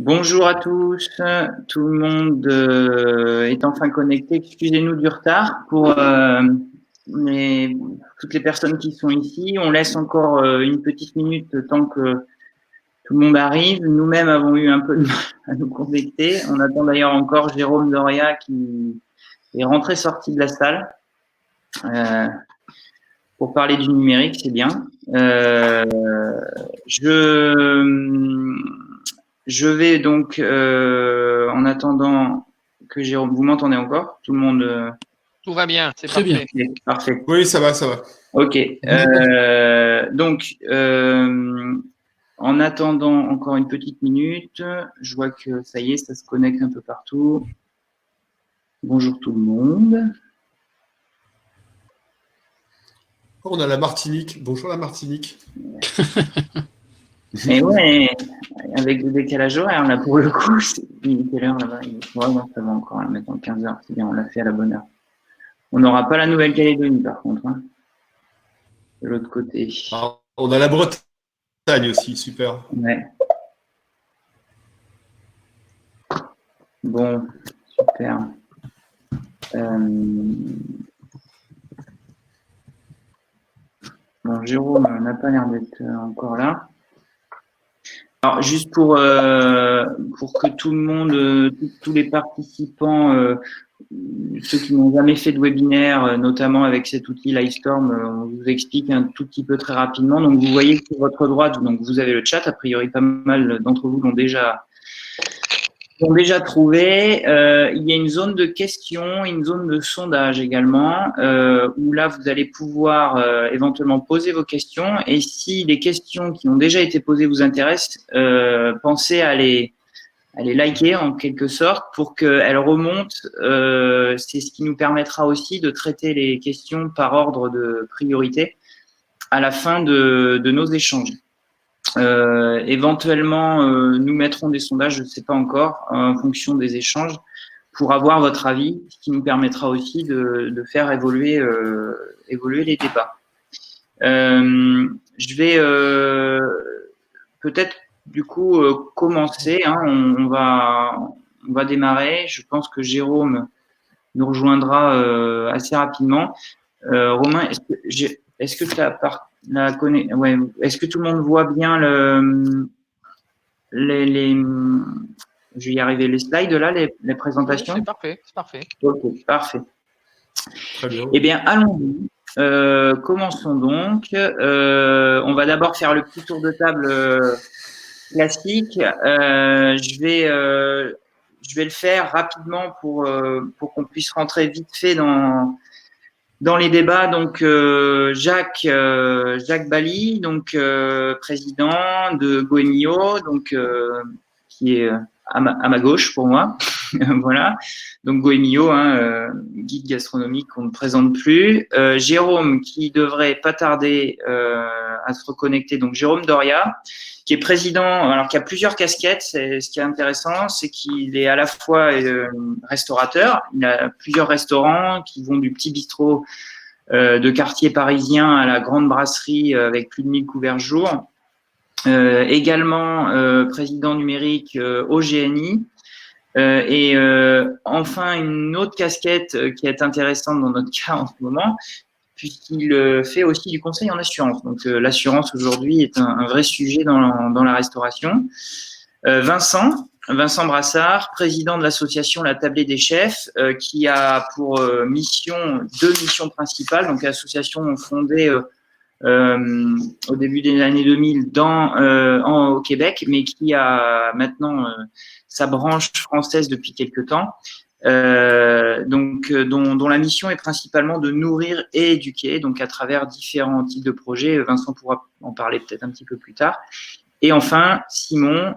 Bonjour à tous, tout le monde est enfin connecté. Excusez-nous du retard pour toutes les personnes qui sont ici. On laisse encore une petite minute tant que tout le monde arrive. Nous-mêmes avons eu un peu de mal à nous connecter. On attend d'ailleurs encore Jérôme Doria qui est rentré-sorti de la salle. Pour parler du numérique, c'est bien. Je vais donc, en attendant que Jérôme, vous m'entendez encore? Tout le monde Tout va bien, c'est Très parfait. bien. Parfait. Oui, ça va, ça va. Ok. Donc, en attendant encore une petite minute, je vois que ça y est, ça se connecte un peu partout. Bonjour tout le monde. On a la Martinique. Bonjour la Martinique. Et ouais, avec le décalage horaire, là, pour le coup, il est quelle heure là-bas? Ouais, non, ça va encore, là, maintenant 15 heures, c'est bien, on l'a fait à la bonne heure. On n'aura pas la Nouvelle-Calédonie, par contre, hein, de l'autre côté. Alors, on a la Bretagne aussi, super. Ouais. Bon, super. Bon, Jérôme n'a pas l'air d'être encore là. Alors, juste pour que tout le monde, tous les participants, ceux qui n'ont jamais fait de webinaire, notamment avec cet outil Livestorm, on vous explique un tout petit peu très rapidement. Donc, vous voyez que sur votre droite, donc vous avez le chat. A priori, pas mal d'entre vous l'ont déjà trouvé. Il y a une zone de questions, une zone de sondage également, où là, vous allez pouvoir éventuellement poser vos questions. Et si les questions qui ont déjà été posées vous intéressent, pensez à les liker en quelque sorte pour qu'elles remontent. C'est ce qui nous permettra aussi de traiter les questions par ordre de priorité à la fin de nos échanges. Éventuellement, nous mettrons des sondages, je ne sais pas encore, en fonction des échanges, pour avoir votre avis, ce qui nous permettra aussi de faire évoluer les débats. Je vais peut-être du coup commencer. Hein, on va démarrer. Je pense que Jérôme nous rejoindra assez rapidement. Romain, est-ce que tu as ouais, est-ce que tout le monde voit bien les je vais y arriver, les slides là, les présentations? Oui, c'est parfait, c'est parfait. Ok, parfait. Très bien. Eh bien, allons-y. Commençons donc. On va d'abord faire le petit tour de table classique. Je vais le faire rapidement pour qu'on puisse rentrer vite fait dans les débats. Donc Jacques Bally, donc président de Goemio, donc qui est à ma gauche pour moi. Voilà. Donc Goemio, hein, guide gastronomique qu'on ne présente plus. Jérôme qui devrait pas tarder à se reconnecter. Donc Jérôme Doria, qui est président, alors qui a plusieurs casquettes. Ce qui est intéressant, c'est qu'il est à la fois restaurateur. Il a plusieurs restaurants qui vont du petit bistrot de quartier parisien à la grande brasserie avec plus de 1000 couverts jour. Également président numérique au GNI. Et enfin, une autre casquette qui est intéressante dans notre cas en ce moment, puisqu'il fait aussi du conseil en assurance. Donc, l'assurance aujourd'hui est un vrai sujet dans la restauration. Vincent Brassard, président de l'association La Tablée des Chefs, qui a pour deux missions principales. Donc, l'association fondée au début des années 2000 au Québec, mais qui a maintenant sa branche française depuis quelques temps. Dont la mission est principalement de nourrir et éduquer, donc à travers différents types de projets. Vincent pourra en parler peut-être un petit peu plus tard. Et enfin, Simon,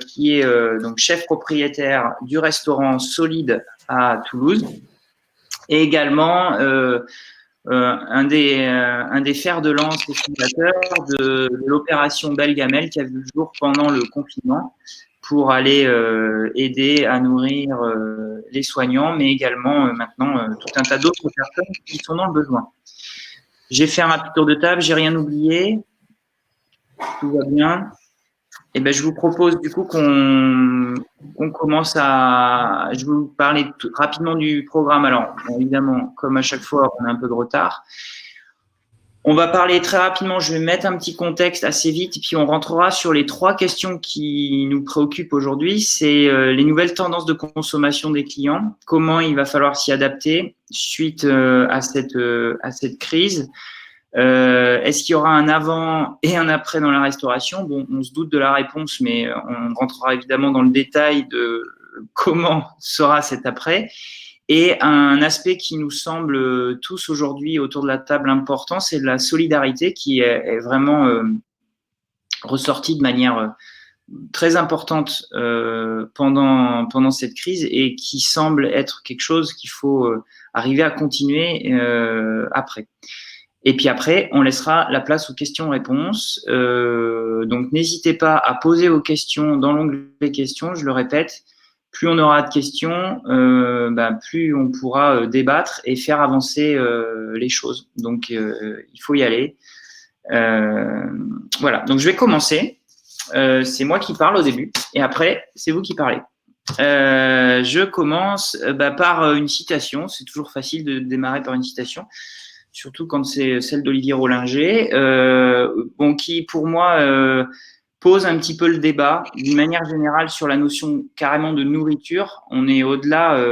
qui est donc chef propriétaire du restaurant Solide à Toulouse, et également un des fers de lance et fondateurs de l'opération Belle Gamelle qui a vu le jour pendant le confinement pour aller aider à nourrir les soignants, mais également maintenant tout un tas d'autres personnes qui sont dans le besoin. J'ai fait un rapide tour de table, j'ai rien oublié, tout va bien. eh ben, je vous propose du coup qu'on commence à… Je vais vous parler rapidement du programme. Alors, évidemment, comme à chaque fois, on a un peu de retard. On va parler très rapidement, je vais mettre un petit contexte assez vite, et puis on rentrera sur les 3 questions qui nous préoccupent aujourd'hui. C'est les nouvelles tendances de consommation des clients, comment il va falloir s'y adapter suite à cette crise. Est-ce qu'il y aura un avant et un après dans la restauration? Bon, on se doute de la réponse, mais on rentrera évidemment dans le détail de comment sera cet après. Et un aspect qui nous semble tous aujourd'hui autour de la table important, c'est la solidarité qui est vraiment ressortie de manière très importante pendant cette crise et qui semble être quelque chose qu'il faut arriver à continuer après. Et puis après, on laissera la place aux questions-réponses. Donc, n'hésitez pas à poser vos questions dans l'onglet questions. Je le répète, plus on aura de questions, plus on pourra débattre et faire avancer les choses. Donc, il faut y aller. Voilà, donc je vais commencer. C'est moi qui parle au début et après, c'est vous qui parlez. Je commence par une citation. C'est toujours facile de démarrer par une citation, surtout quand c'est celle d'Olivier Rollinger, qui pour moi pose un petit peu le débat d'une manière générale sur la notion carrément de nourriture. On est au-delà,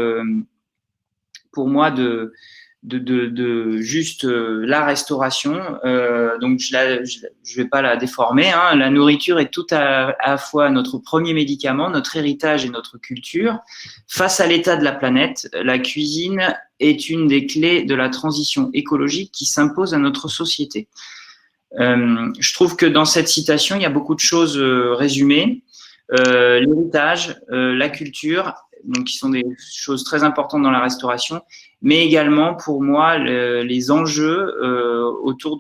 pour moi, de juste la restauration. Donc je vais pas la déformer. Hein. La nourriture est tout à la fois notre premier médicament, notre héritage et notre culture. Face à l'état de la planète, la cuisine est une des clés de la transition écologique qui s'impose à notre société. Je trouve que dans cette citation, il y a beaucoup de choses résumées. L'héritage, la culture, donc qui sont des choses très importantes dans la restauration, mais également pour moi les enjeux autour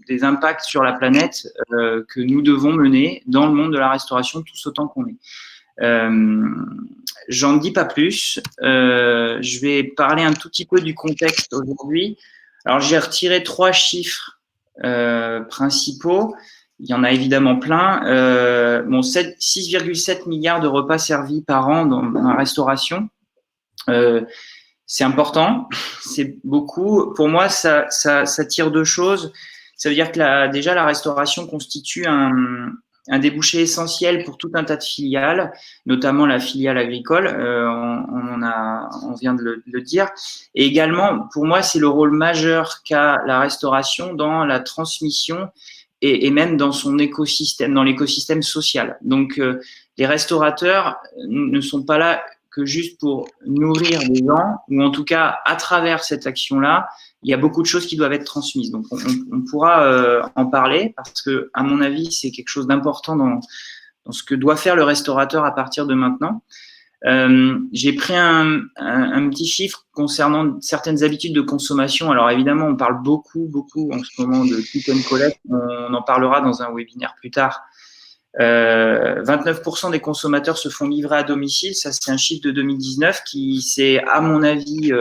des impacts sur la planète que nous devons mener dans le monde de la restauration tous autant qu'on est. J'en dis pas plus. Je vais parler un tout petit peu du contexte aujourd'hui. Alors j'ai retiré 3 chiffres principaux. Il y en a évidemment plein. 6,7 milliards de repas servis par an dans la restauration. C'est important, c'est beaucoup. Pour moi, ça tire 2 choses. Ça veut dire que déjà, la restauration constitue un débouché essentiel pour tout un tas de filiales, notamment la filiale agricole, on vient de le dire. Et également, pour moi, c'est le rôle majeur qu'a la restauration dans la transmission et même dans son écosystème, dans l'écosystème social. Donc, les restaurateurs ne sont pas là que juste pour nourrir les gens, ou en tout cas, à travers cette action-là, il y a beaucoup de choses qui doivent être transmises. Donc, on pourra en parler parce que, à mon avis, c'est quelque chose d'important dans ce que doit faire le restaurateur à partir de maintenant. J'ai pris un petit chiffre concernant certaines habitudes de consommation. Alors, évidemment, on parle beaucoup en ce moment de click and collect. On en parlera dans un webinaire plus tard. 29% des consommateurs se font livrer à domicile. Ça, c'est un chiffre de 2019 qui s'est, à mon avis,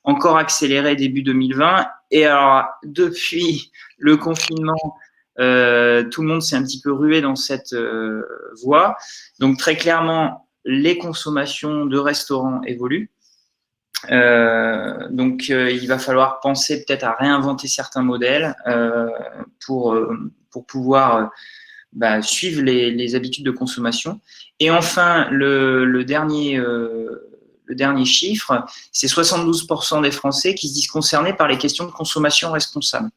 encore accéléré début 2020. Et alors, depuis le confinement, tout le monde s'est un petit peu rué dans cette voie. Donc, très clairement, les consommations de restaurants évoluent. Donc, il va falloir penser peut-être à réinventer certains modèles pour pouvoir suivre les habitudes de consommation. Et enfin, le dernier chiffre, c'est 72% des Français qui se disent concernés par les questions de consommation responsable.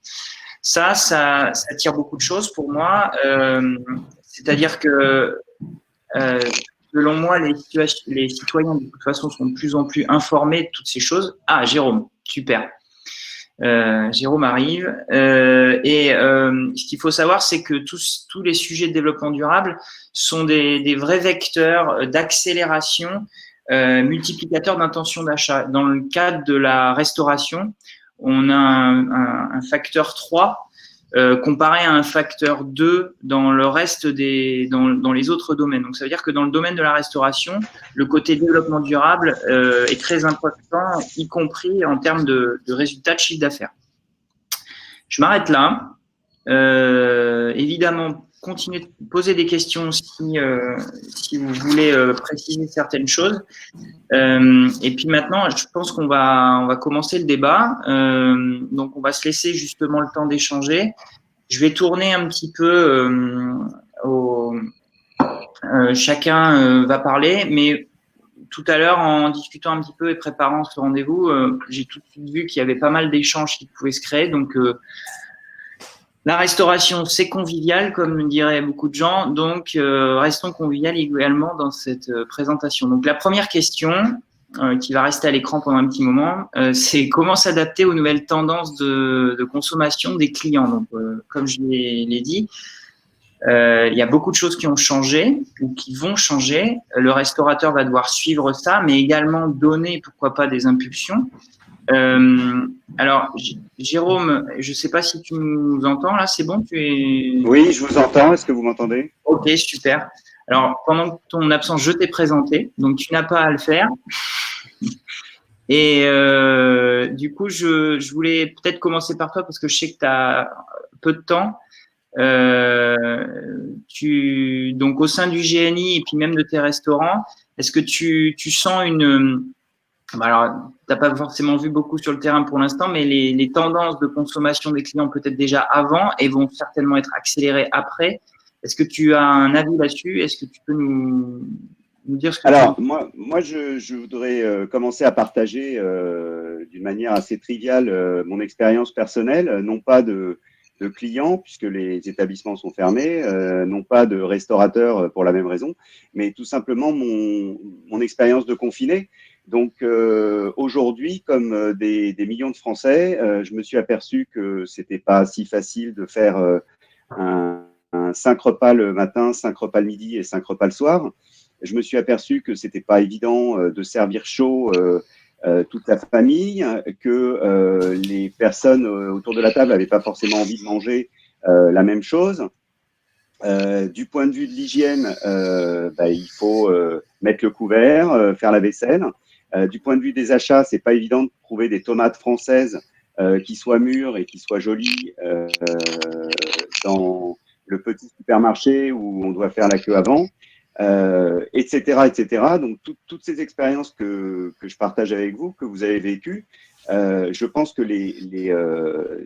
Ça tire beaucoup de choses pour moi. C'est-à-dire que, selon moi, les citoyens, de toute façon, sont de plus en plus informés de toutes ces choses. Ah, Jérôme, super. Jérôme arrive. Ce qu'il faut savoir, c'est que tous les sujets de développement durable sont des vrais vecteurs d'accélération, multiplicateurs d'intention d'achat. Dans le cadre de la restauration, on a un facteur 3 comparé à un facteur 2 dans le reste dans les autres domaines. Donc, ça veut dire que dans le domaine de la restauration, le côté développement durable est très important, y compris en termes de résultats de chiffre d'affaires. Je m'arrête là. Évidemment, continuez de poser des questions si vous voulez préciser certaines choses. Et puis maintenant, je pense qu'on va commencer le débat. Donc, on va se laisser justement le temps d'échanger. Je vais tourner un petit peu chacun va parler, mais tout à l'heure, en discutant un petit peu et préparant ce rendez-vous, j'ai tout de suite vu qu'il y avait pas mal d'échanges qui pouvaient se créer. Donc, la restauration, c'est convivial, comme diraient beaucoup de gens. Donc, restons convivial également dans cette présentation. Donc, la première question, qui va rester à l'écran pendant un petit moment, c'est comment s'adapter aux nouvelles tendances de consommation des clients. Donc, comme je l'ai dit, il y a beaucoup de choses qui ont changé ou qui vont changer. Le restaurateur va devoir suivre ça, mais également donner, pourquoi pas, des impulsions. Alors, Jérôme, je ne sais pas si tu nous entends là, c'est bon, tu es… Oui, je vous entends. Est-ce que vous m'entendez? Ok, super. Alors, pendant ton absence, je t'ai présenté, donc tu n'as pas à le faire. Et du coup, je voulais peut-être commencer par toi parce que je sais que tu as peu de temps. Donc, au sein du GNI et puis même de tes restaurants, est-ce que tu sens une… Alors, tu n'as pas forcément vu beaucoup sur le terrain pour l'instant, mais les tendances de consommation des clients peut-être déjà avant et vont certainement être accélérées après. Est-ce que tu as un avis là-dessus? Est-ce que tu peux nous dire ce que tu Alors, veux? moi je voudrais commencer à partager d'une manière assez triviale mon expérience personnelle, non pas de clients, puisque les établissements sont fermés, non pas de restaurateurs pour la même raison, mais tout simplement mon expérience de confiné. Donc, aujourd'hui, comme des millions de Français, je me suis aperçu que c'était pas si facile de faire un 5 repas le matin, 5 repas le midi et 5 repas le soir. Je me suis aperçu que c'était pas évident de servir chaud toute la famille, que les personnes autour de la table n'avaient pas forcément envie de manger la même chose. Du point de vue de l'hygiène, il faut mettre le couvert, faire la vaisselle. Du point de vue des achats, c'est pas évident de trouver des tomates françaises qui soient mûres et qui soient jolies dans le petit supermarché où on doit faire la queue avant, etc., etc. Donc toutes ces expériences que je partage avec vous, que vous avez vécues, je pense que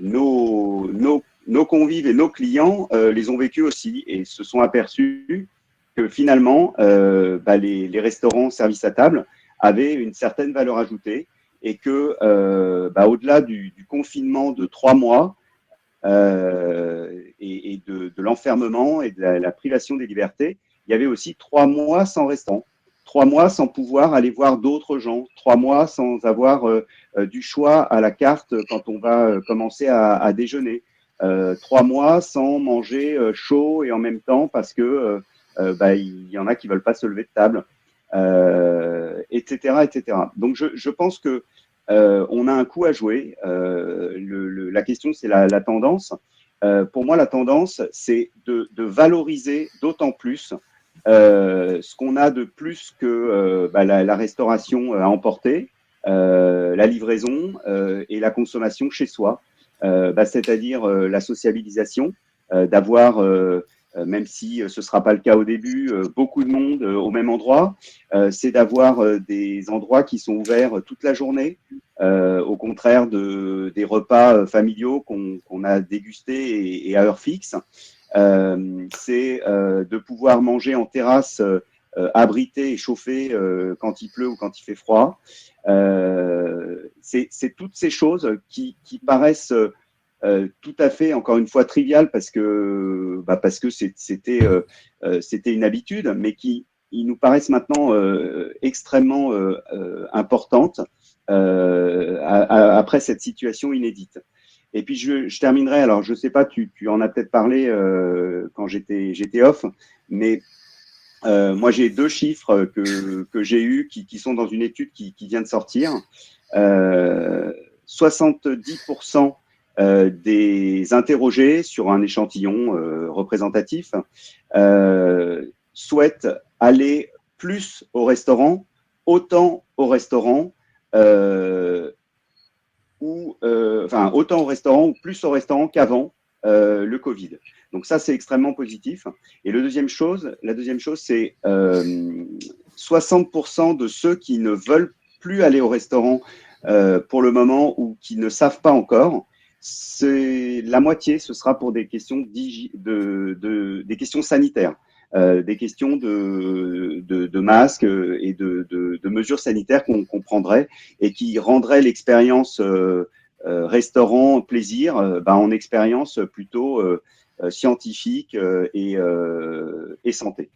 nos convives et nos clients les ont vécus aussi et se sont aperçus que finalement, les restaurants service à table avaient une certaine valeur ajoutée et que, au-delà du confinement de 3 mois et de l'enfermement et de la privation des libertés, il y avait aussi 3 mois sans restaurant. 3 mois sans pouvoir aller voir d'autres gens, 3 mois sans avoir du choix à la carte quand on va commencer à déjeuner, 3 mois sans manger chaud et en même temps parce que il y en a qui veulent pas se lever de table, etc., etc. Donc je pense que on a un coup à jouer. La question, c'est la tendance. Pour moi, la tendance, c'est de valoriser d'autant plus ce qu'on a de plus que la restauration à emporter, la livraison et la consommation chez soi, c'est-à-dire la sociabilisation, d'avoir même si ce ne sera pas le cas au début, beaucoup de monde au même endroit. C'est d'avoir des endroits qui sont ouverts toute la journée, au contraire des repas familiaux qu'on a dégustés et à heure fixe. C'est de pouvoir manger en terrasse, abrité et chauffé quand il pleut ou quand il fait froid. C'est toutes ces choses qui paraissent tout à fait, encore une fois, triviales parce que c'était une habitude, mais qui ils nous paraissent maintenant extrêmement importantes après cette situation inédite. Et puis je terminerai, alors je ne sais pas, tu en as peut-être parlé quand j'étais off, mais moi j'ai 2 chiffres que j'ai eus qui sont dans une étude qui vient de sortir. 70% des interrogés sur un échantillon représentatif souhaitent aller plus au restaurant, autant au restaurant, autant au restaurant ou plus au restaurant qu'avant le Covid. Donc ça, c'est extrêmement positif. Et la deuxième chose, c'est 60% de ceux qui ne veulent plus aller au restaurant pour le moment ou qui ne savent pas encore, c'est la moitié, ce sera pour des questions des questions sanitaires, des questions de masques et de mesures sanitaires qu'on prendrait et qui rendraient l'expérience restaurant plaisir en expérience plutôt scientifique et santé.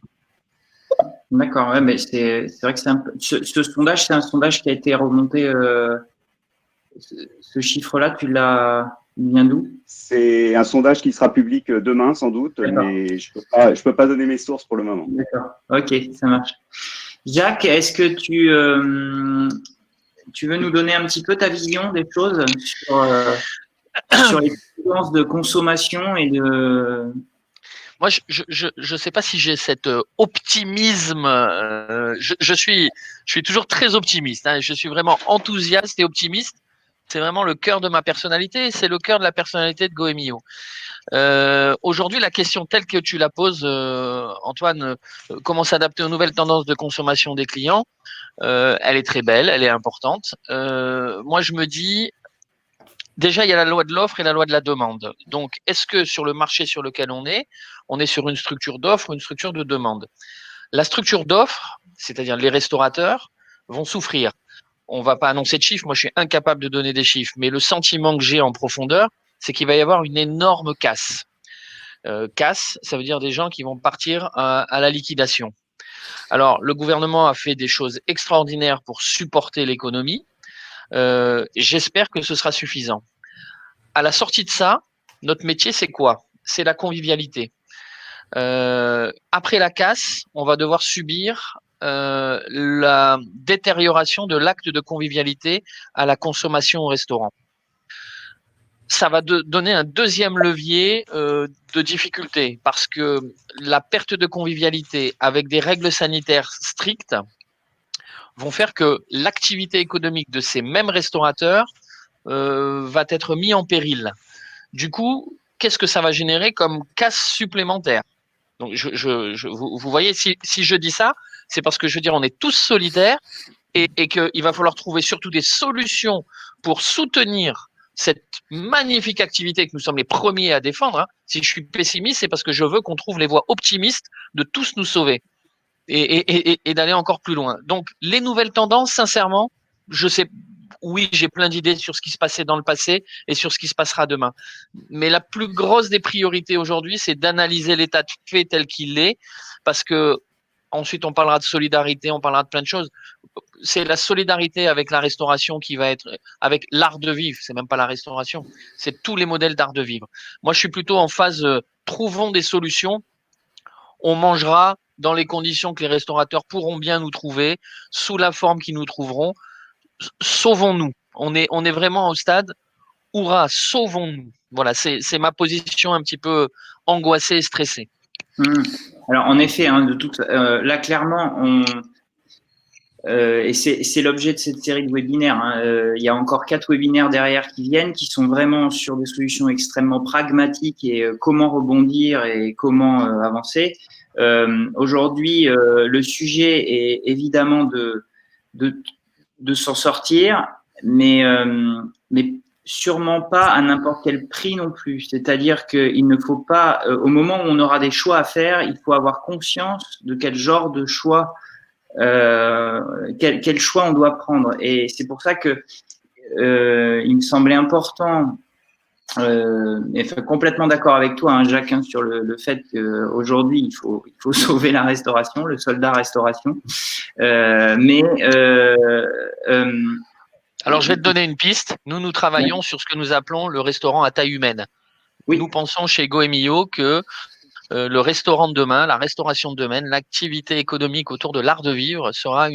D'accord, ouais, mais c'est vrai que ce sondage, c'est un sondage qui a été remonté. Ce chiffre-là, il vient d'où? C'est un sondage qui sera public demain sans doute, mais je peux pas donner mes sources pour le moment. D'accord, ok, ça marche. Jacques, est-ce que tu veux nous donner un petit peu ta vision des choses sur les tendances de consommation et de… Moi, je sais pas si j'ai cet optimisme. Je suis toujours très optimiste. Hein, je suis vraiment enthousiaste et optimiste. C'est vraiment le cœur de ma personnalité. C'est le cœur de la personnalité de Goemio. Aujourd'hui, la question telle que tu la poses, Antoine, comment s'adapter aux nouvelles tendances de consommation des clients, elle est très belle, elle est importante. Moi, je me dis, déjà, il y a la loi de l'offre et la loi de la demande. Donc, est-ce que sur le marché sur lequel on est sur une structure d'offre ou une structure de demande? La structure d'offre, c'est-à-dire les restaurateurs, vont souffrir. On ne va pas annoncer de chiffres, moi je suis incapable de donner des chiffres, mais le sentiment que j'ai en profondeur, c'est qu'il va y avoir une énorme casse. Casse, ça veut dire des gens qui vont partir à la liquidation. Alors, le gouvernement a fait des choses extraordinaires pour supporter l'économie. J'espère que ce sera suffisant. À la sortie de ça, notre métier, c'est quoi? C'est la convivialité. Après la casse, on va devoir subir la détérioration de l'acte de convivialité à la consommation au restaurant. Ça va donner un deuxième levier de difficulté parce que la perte de convivialité avec des règles sanitaires strictes vont faire que l'activité économique de ces mêmes restaurateurs va être mise en péril. Du coup, qu'est-ce que ça va générer comme casse supplémentaire? Donc, vous voyez, si je dis ça, c'est parce que je veux dire, on est tous solidaires et qu'il va falloir trouver surtout des solutions pour soutenir cette magnifique activité que nous sommes les premiers à défendre. Hein. Si je suis pessimiste, c'est parce que je veux qu'on trouve les voies optimistes de tous nous sauver et d'aller encore plus loin. Donc, les nouvelles tendances, sincèrement, je sais, oui, j'ai plein d'idées sur ce qui se passait dans le passé et sur ce qui se passera demain. Mais la plus grosse des priorités aujourd'hui, c'est d'analyser l'état de fait tel qu'il est, parce que ensuite on parlera de solidarité, on parlera de plein de choses. C'est la solidarité avec la restauration qui va être, avec l'art de vivre. C'est même pas la restauration, c'est tous les modèles d'art de vivre. Moi, je suis plutôt en phase trouvons des solutions. On mangera dans les conditions que les restaurateurs pourront bien nous trouver, sous la forme qu'ils nous trouveront. Sauvons-nous. On est vraiment au stade, hurrah, sauvons-nous. Voilà, c'est ma position un petit peu angoissée et stressée. Alors, en effet, hein, là, clairement, et c'est l'objet de cette série de webinaires. Hein, il y a encore 4 webinaires derrière qui viennent, qui sont vraiment sur des solutions extrêmement pragmatiques et comment rebondir et comment avancer. Aujourd'hui, le sujet est évidemment de s'en sortir, mais sûrement pas à n'importe quel prix non plus. C'est-à-dire qu'il ne faut pas, au moment où on aura des choix à faire, il faut avoir conscience de quel genre de choix, quel choix on doit prendre. Et c'est pour ça que il me semblait important. Et complètement d'accord avec toi, hein, Jacques, hein, sur le fait qu'aujourd'hui, il faut sauver la restauration, le soldat restauration. Alors, je vais te donner une piste. Nous travaillons sur ce que nous appelons le restaurant à taille humaine. Oui. Nous pensons chez Goemio que le restaurant de demain, la restauration de demain, l'activité économique autour de l'art de vivre sera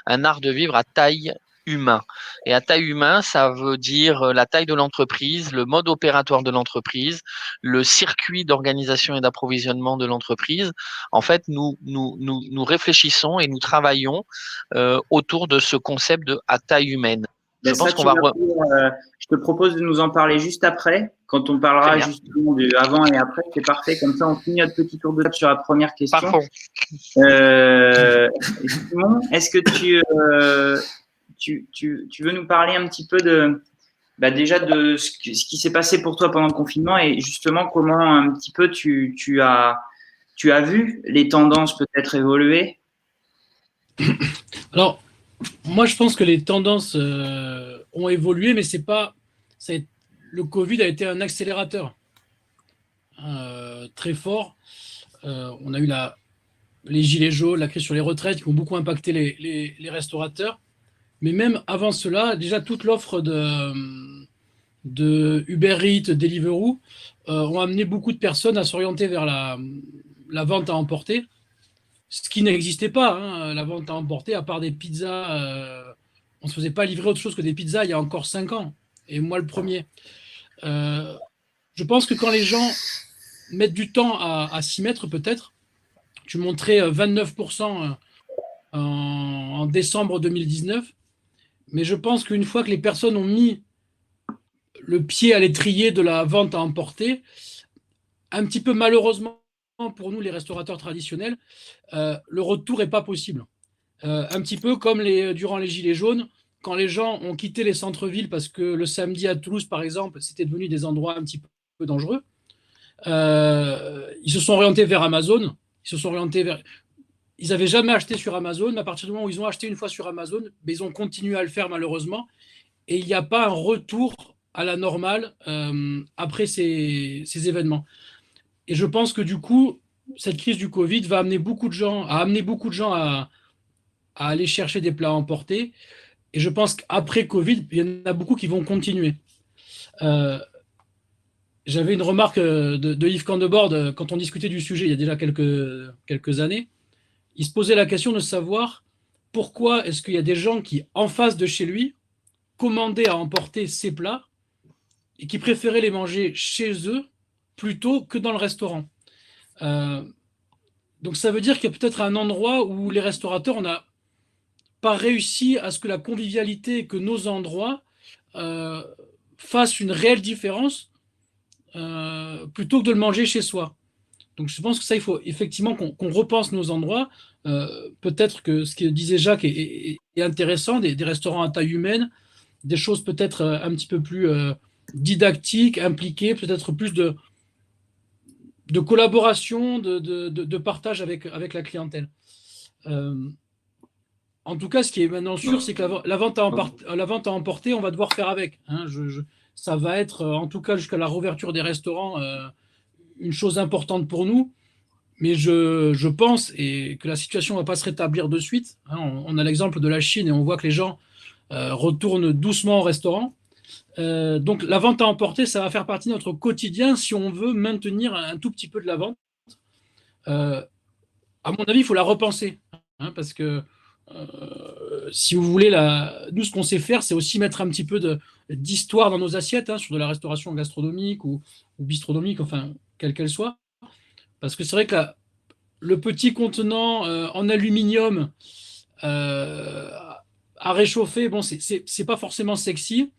un art de vivre à taille humain. Et à taille humain, ça veut dire la taille de l'entreprise, le mode opératoire de l'entreprise, le circuit d'organisation et d'approvisionnement de l'entreprise. En fait, nous réfléchissons et nous travaillons autour de ce concept de à taille humaine. Je Ben ça, pense qu'on tu va. vas pouvoir, je te propose de nous en parler juste après, quand on parlera Très bien. justement du avant et après. C'est parfait. Comme ça, on finit notre petit tour de table sur la première question. Parfait. Simon, est-ce que tu veux nous parler un petit peu déjà de ce qui s'est passé pour toi pendant le confinement et justement comment un petit peu tu as vu les tendances peut-être évoluer? Alors, moi, je pense que les tendances ont évolué, mais c'est pas. Le Covid a été un accélérateur très fort. On a eu les gilets jaunes, la crise sur les retraites qui ont beaucoup impacté les restaurateurs. Mais même avant cela, déjà toute l'offre de Uber Eats, Deliveroo ont amené beaucoup de personnes à s'orienter vers la vente à emporter, ce qui n'existait pas, hein, la vente à emporter, à part des pizzas. On ne se faisait pas livrer autre chose que des pizzas il y a encore 5 ans. Et moi, le premier. Je pense que quand les gens mettent du temps à s'y mettre, peut-être, tu montrais 29% en décembre 2019, mais je pense qu'une fois que les personnes ont mis le pied à l'étrier de la vente à emporter, un petit peu malheureusement pour nous, les restaurateurs traditionnels, le retour n'est pas possible. Un petit peu comme durant les Gilets jaunes, quand les gens ont quitté les centres-villes parce que le samedi à Toulouse, par exemple, c'était devenu des endroits un petit peu dangereux, ils se sont orientés vers Amazon, ils n'avaient jamais acheté sur Amazon, mais à partir du moment où ils ont acheté une fois sur Amazon, ils ont continué à le faire malheureusement, et il n'y a pas un retour à la normale après ces événements. Et je pense que du coup, cette crise du Covid a amené beaucoup de gens à aller chercher des plats à emporter. Et je pense qu'après Covid, il y en a beaucoup qui vont continuer. J'avais une remarque de Yves Candebord quand on discutait du sujet il y a déjà quelques années. Il se posait la question de savoir pourquoi est-ce qu'il y a des gens qui, en face de chez lui, commandaient à emporter ces plats et qui préféraient les manger chez eux plutôt que dans le restaurant. Donc ça veut dire qu'il y a peut-être un endroit où les restaurateurs, on n'a pas réussi à ce que la convivialité, que nos endroits fassent une réelle différence plutôt que de le manger chez soi. Donc je pense que ça, il faut effectivement qu'on repense nos endroits. Peut-être que ce que disait Jacques est intéressant, des restaurants à taille humaine, des choses peut-être un petit peu plus didactiques, impliquées, peut-être plus de collaboration, de partage avec la clientèle. En tout cas, ce qui est maintenant sûr, c'est que la vente à emporter, on va devoir faire avec. Hein. Ça va être, en tout cas jusqu'à la réouverture des restaurants, une chose importante pour nous. Mais je pense que la situation ne va pas se rétablir de suite. Hein. On a l'exemple de la Chine et on voit que les gens retournent doucement au restaurant. Donc la vente à emporter, ça va faire partie de notre quotidien si on veut maintenir un tout petit peu de la vente. À mon avis, il faut la repenser. Hein, parce que si vous voulez, nous, ce qu'on sait faire, c'est aussi mettre un petit peu d'histoire dans nos assiettes, hein, sur de la restauration gastronomique ou bistronomique, enfin, quelle qu'elle soit. Parce que c'est vrai que le petit contenant en aluminium à réchauffer, bon, c'est pas forcément sexy.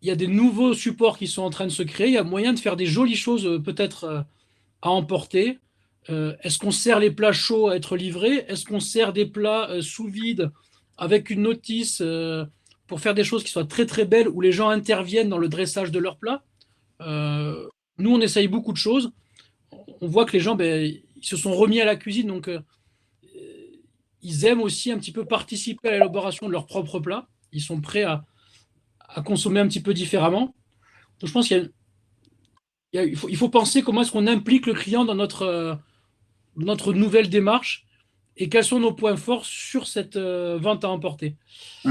Il y a des nouveaux supports qui sont en train de se créer. Il y a moyen de faire des jolies choses peut-être à emporter. Est-ce qu'on sert les plats chauds à être livrés? Est-ce qu'on sert des plats sous vide avec une notice pour faire des choses qui soient très très belles où les gens interviennent dans le dressage de leurs plats? Nous, on essaye beaucoup de choses. On voit que les gens, ils se sont remis à la cuisine, donc ils aiment aussi un petit peu participer à l'élaboration de leurs propres plats. Ils sont prêts à consommer un petit peu différemment. Donc je pense il faut penser comment est-ce qu'on implique le client dans notre nouvelle démarche et quels sont nos points forts sur cette vente à emporter. Si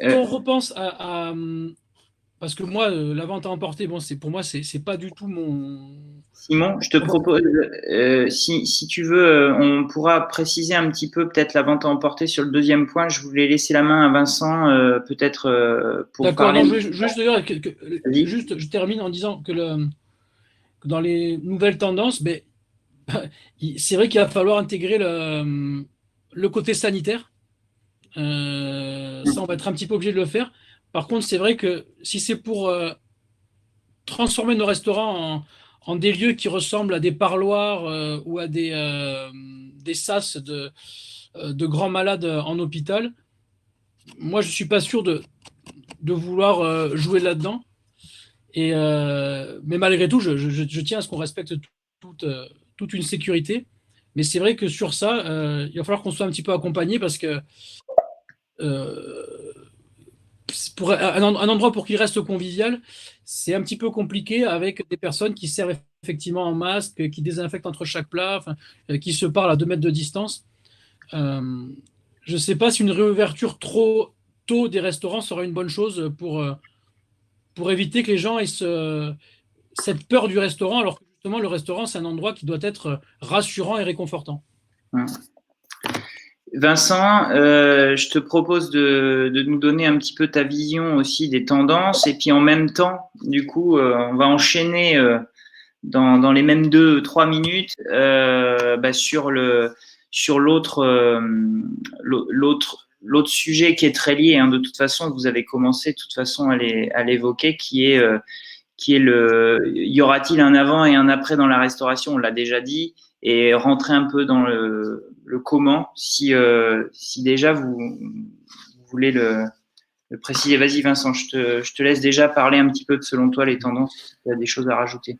on repense parce que moi, la vente à emporter, bon, pour moi, c'est pas du tout mon... Simon, je te propose, si tu veux, on pourra préciser un petit peu peut-être la vente à emporter sur le deuxième point. Je voulais laisser la main à Vincent, peut-être pour D'accord, parler. non, je termine en disant que dans les nouvelles tendances, c'est vrai qu'il va falloir intégrer le côté sanitaire. Ça, on va être un petit peu obligé de le faire. Par contre, c'est vrai que si c'est pour transformer nos restaurants en des lieux qui ressemblent à des parloirs ou à des sas de grands malades en hôpital, moi, je ne suis pas sûr de vouloir jouer là-dedans. Mais malgré tout, je tiens à ce qu'on respecte toute, toute une sécurité. Mais c'est vrai que sur ça, il va falloir qu'on soit un petit peu accompagné parce que euh, pour un endroit pour qu'il reste convivial, c'est un petit peu compliqué avec des personnes qui servent effectivement en masque, qui désinfectent entre chaque plat, enfin, qui se parlent à 2 mètres de distance. Euh, je ne sais pas si une réouverture trop tôt des restaurants serait une bonne chose pour éviter que les gens aient cette peur du restaurant, alors que justement le restaurant, c'est un endroit qui doit être rassurant et réconfortant. Vincent, je te propose de nous donner un petit peu ta vision aussi des tendances et puis en même temps, du coup, on va enchaîner dans les mêmes 2-3 minutes sur l'autre sujet qui est très lié. Hein, de toute façon, vous avez commencé de toute façon à l'évoquer, qui est y aura-t-il un avant et un après dans la restauration? On l'a déjà dit. Et rentrer un peu dans le comment, si déjà vous voulez le préciser. Vas-y Vincent, je te laisse déjà parler un petit peu de, selon toi, les tendances. Il y a des choses à rajouter.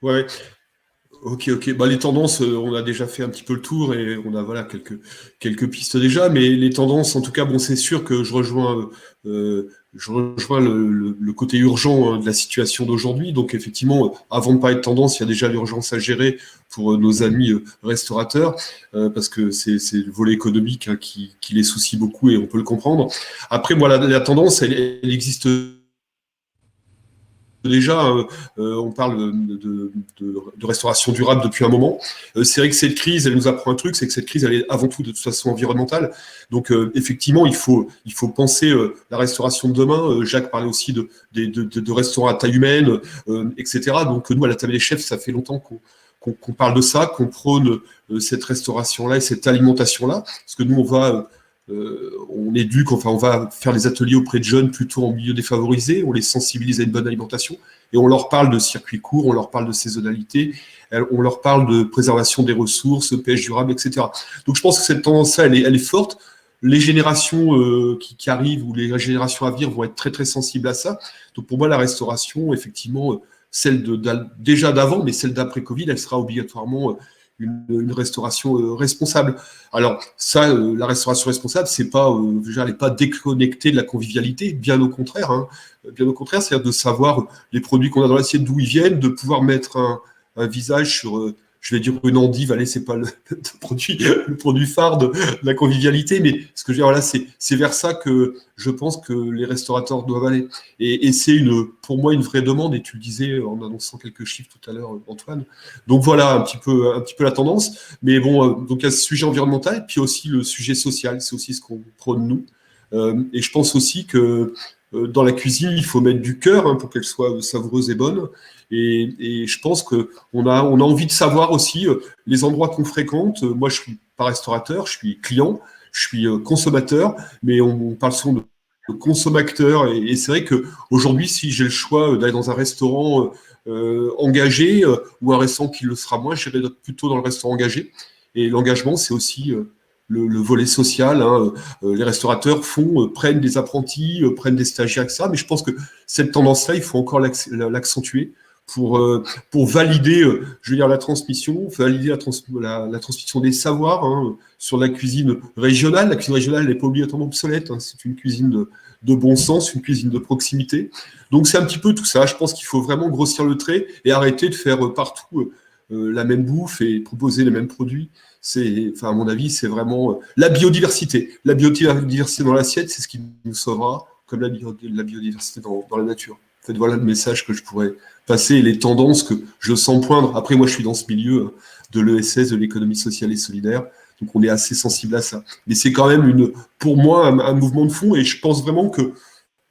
Ouais. Ok. Bah, les tendances, on a déjà fait un petit peu le tour et on a voilà quelques pistes déjà, mais les tendances, en tout cas, bon, c'est sûr que je rejoins le côté urgent de la situation d'aujourd'hui. Donc effectivement, avant de parler de tendance, il y a déjà l'urgence à gérer pour nos amis restaurateurs, parce que c'est le volet économique hein, qui les soucie beaucoup et on peut le comprendre. Après, moi, la tendance, elle existe. Déjà, on parle de restauration durable depuis un moment. C'est vrai que cette crise, elle nous apprend un truc, c'est que cette crise, elle est avant tout de toute façon environnementale. Donc, effectivement, il faut penser la restauration de demain. Jacques parlait aussi de restaurants à taille humaine, etc. Donc, nous, à la table des chefs, ça fait longtemps qu'on parle de ça, qu'on prône cette restauration-là et cette alimentation-là. Parce que nous, on éduque, enfin, on va faire des ateliers auprès de jeunes plutôt en milieu défavorisé, on les sensibilise à une bonne alimentation et on leur parle de circuits courts, on leur parle de saisonnalité, on leur parle de préservation des ressources, pêche durable, etc. Donc je pense que cette tendance-là, elle est forte. Les générations qui arrivent ou les générations à venir vont être très très sensibles à ça. Donc pour moi, la restauration, effectivement, celle déjà d'avant, mais celle d'après Covid, elle sera obligatoirement une restauration responsable. Alors ça, la restauration responsable, c'est pas, elle n'est pas déconnectée de la convivialité, bien au contraire. Hein. Bien au contraire, c'est-à-dire de savoir les produits qu'on a dans l'assiette, d'où ils viennent, de pouvoir mettre un visage sur, je vais dire une endive, allez, c'est pas le produit phare de la convivialité, mais ce que je veux dire, voilà, c'est vers ça que je pense que les restaurateurs doivent aller. Et c'est pour moi une vraie demande, et tu le disais en annonçant quelques chiffres tout à l'heure, Antoine. Donc voilà un petit peu la tendance. Mais bon, donc il y a ce sujet environnemental, puis aussi le sujet social, c'est aussi ce qu'on prône nous. Et je pense aussi que dans la cuisine, il faut mettre du cœur hein, pour qu'elle soit savoureuse et bonne. Et je pense qu'on a envie de savoir aussi les endroits qu'on fréquente. Moi, je suis pas restaurateur, je suis client, je suis consommateur, mais on parle souvent de consommateur. Et c'est vrai qu'aujourd'hui, si j'ai le choix d'aller dans un restaurant engagé ou un restaurant qui le sera moins, j'irai plutôt dans le restaurant engagé. Et l'engagement, c'est aussi le volet social. Hein. Les restaurateurs prennent des apprentis, prennent des stagiaires, etc. Mais je pense que cette tendance-là, il faut encore l'accentuer pour valider, je veux dire, la transmission, valider la transmission des savoirs hein, sur la cuisine régionale. La cuisine régionale n'est pas obligatoirement obsolète. Hein. C'est une cuisine de bon sens, une cuisine de proximité. Donc c'est un petit peu tout ça. Je pense qu'il faut vraiment grossir le trait et arrêter de faire partout la même bouffe et proposer les mêmes produits. À mon avis, c'est vraiment la biodiversité. La biodiversité dans l'assiette, c'est ce qui nous sauvera, comme la biodiversité dans la nature. En fait, voilà le message que je pourrais passer et les tendances que je sens poindre. Après, moi, je suis dans ce milieu de l'ESS, de l'économie sociale et solidaire, donc on est assez sensible à ça. Mais c'est quand même pour moi un mouvement de fond et je pense vraiment que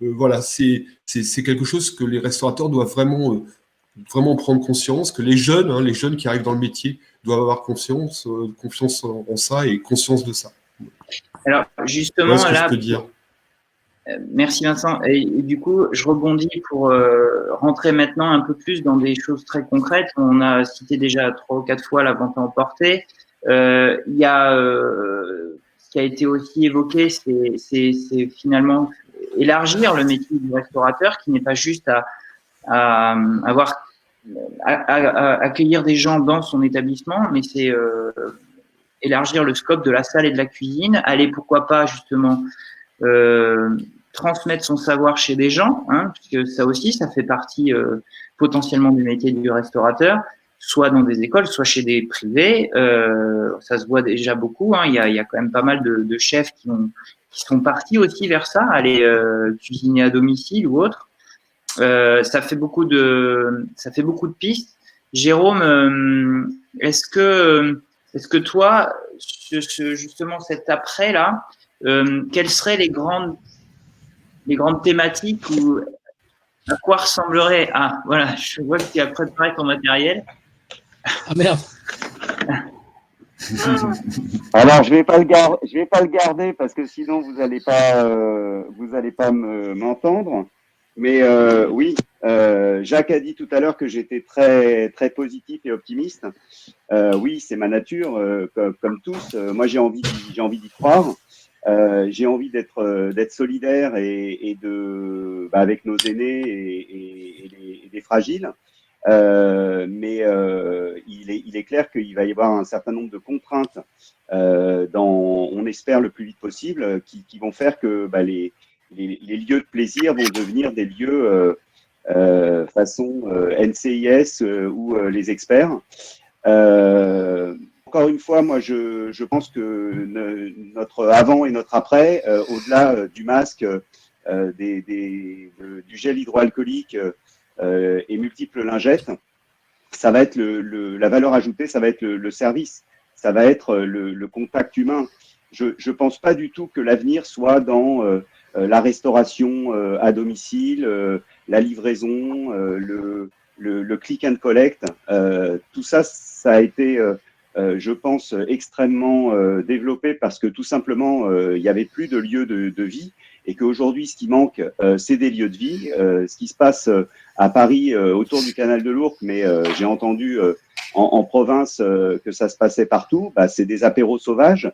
voilà, c'est quelque chose que les restaurateurs doivent vraiment prendre conscience, que les jeunes qui arrivent dans le métier doivent avoir confiance en ça et conscience de ça. Alors Voilà justement, ce que là, je peux dire. merci Vincent. Et du coup, je rebondis pour rentrer maintenant un peu plus dans des choses très concrètes. On a cité déjà 3 ou 4 fois la vente à emporter. Il y a ce qui a été aussi évoqué, c'est finalement élargir le métier du restaurateur, qui n'est pas juste à avoir à accueillir des gens dans son établissement, mais c'est élargir le scope de la salle et de la cuisine, aller pourquoi pas justement transmettre son savoir chez des gens, hein, puisque ça aussi, ça fait partie potentiellement du métier du restaurateur, soit dans des écoles, soit chez des privés. Ça se voit déjà beaucoup. Hein. Il y a quand même pas mal de chefs qui sont partis aussi vers ça, aller cuisiner à domicile ou autre. Ça fait beaucoup de pistes. Jérôme, est-ce que toi, justement cet après là, quelles seraient les grandes thématiques ou à quoi ressemblerait voilà, je vois que tu as préparé ton matériel. Ah merde. Alors, je vais pas le garder parce que sinon vous allez pas m'entendre. Mais oui, Jacques a dit tout à l'heure que j'étais très très positif et optimiste. Oui, c'est ma nature, comme tous. Moi, j'ai envie d'y croire. J'ai envie d'être solidaire et avec nos aînés et les fragiles. Mais il est clair qu'il va y avoir un certain nombre de contraintes on espère le plus vite possible, qui vont faire que les lieux de plaisir vont devenir des lieux façon NCIS ou les experts. Encore une fois, moi, je pense que notre avant et notre après, au-delà du masque, du gel hydroalcoolique et multiples lingettes, ça va être la valeur ajoutée, ça va être le service, ça va être le contact humain. Je pense pas du tout que l'avenir soit dans la restauration à domicile, la livraison, le click and collect. Tout ça, ça a été, je pense, extrêmement développé parce que tout simplement, il n'y avait plus de lieu de vie et qu'aujourd'hui, ce qui manque, c'est des lieux de vie. Ce qui se passe à Paris autour du canal de l'Ourcq, mais j'ai entendu en province que ça se passait partout, c'est des apéros sauvages.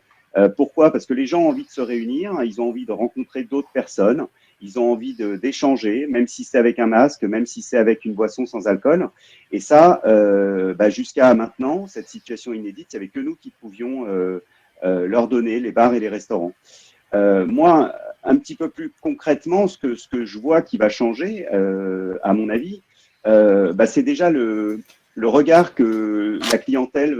Pourquoi? Parce que les gens ont envie de se réunir, ils ont envie de rencontrer d'autres personnes, ils ont envie d'échanger, même si c'est avec un masque, même si c'est avec une boisson sans alcool. Et ça, jusqu'à maintenant, cette situation inédite, il n'y avait que nous qui pouvions leur donner, les bars et les restaurants. Moi, un petit peu plus concrètement, ce que je vois qui va changer, à mon avis, c'est déjà le regard que la clientèle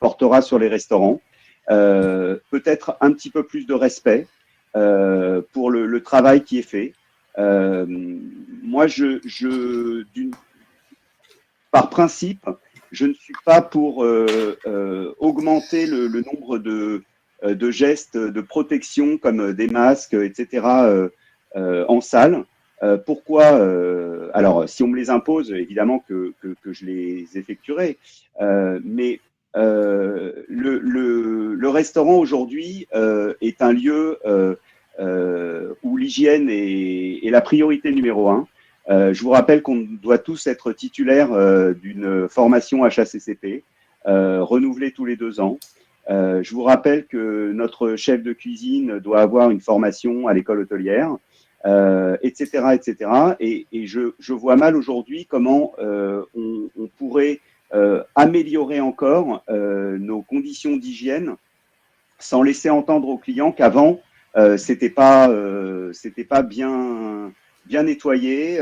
portera sur les restaurants. Peut-être un petit peu plus de respect pour le travail qui est fait. Moi, par principe, je ne suis pas pour augmenter le nombre de gestes de protection comme des masques, etc. En salle. Pourquoi alors, si on me les impose, évidemment que je les effectuerai. Mais le restaurant aujourd'hui est un lieu où l'hygiène est la priorité numéro 1. Je vous rappelle qu'on doit tous être titulaires d'une formation HACCP, renouvelée tous les 2 ans. Je vous rappelle que notre chef de cuisine doit avoir une formation à l'école hôtelière, etc., etc. Et je vois mal aujourd'hui comment on pourrait améliorer encore nos conditions d'hygiène sans laisser entendre aux clients qu'avant c'était pas bien nettoyé,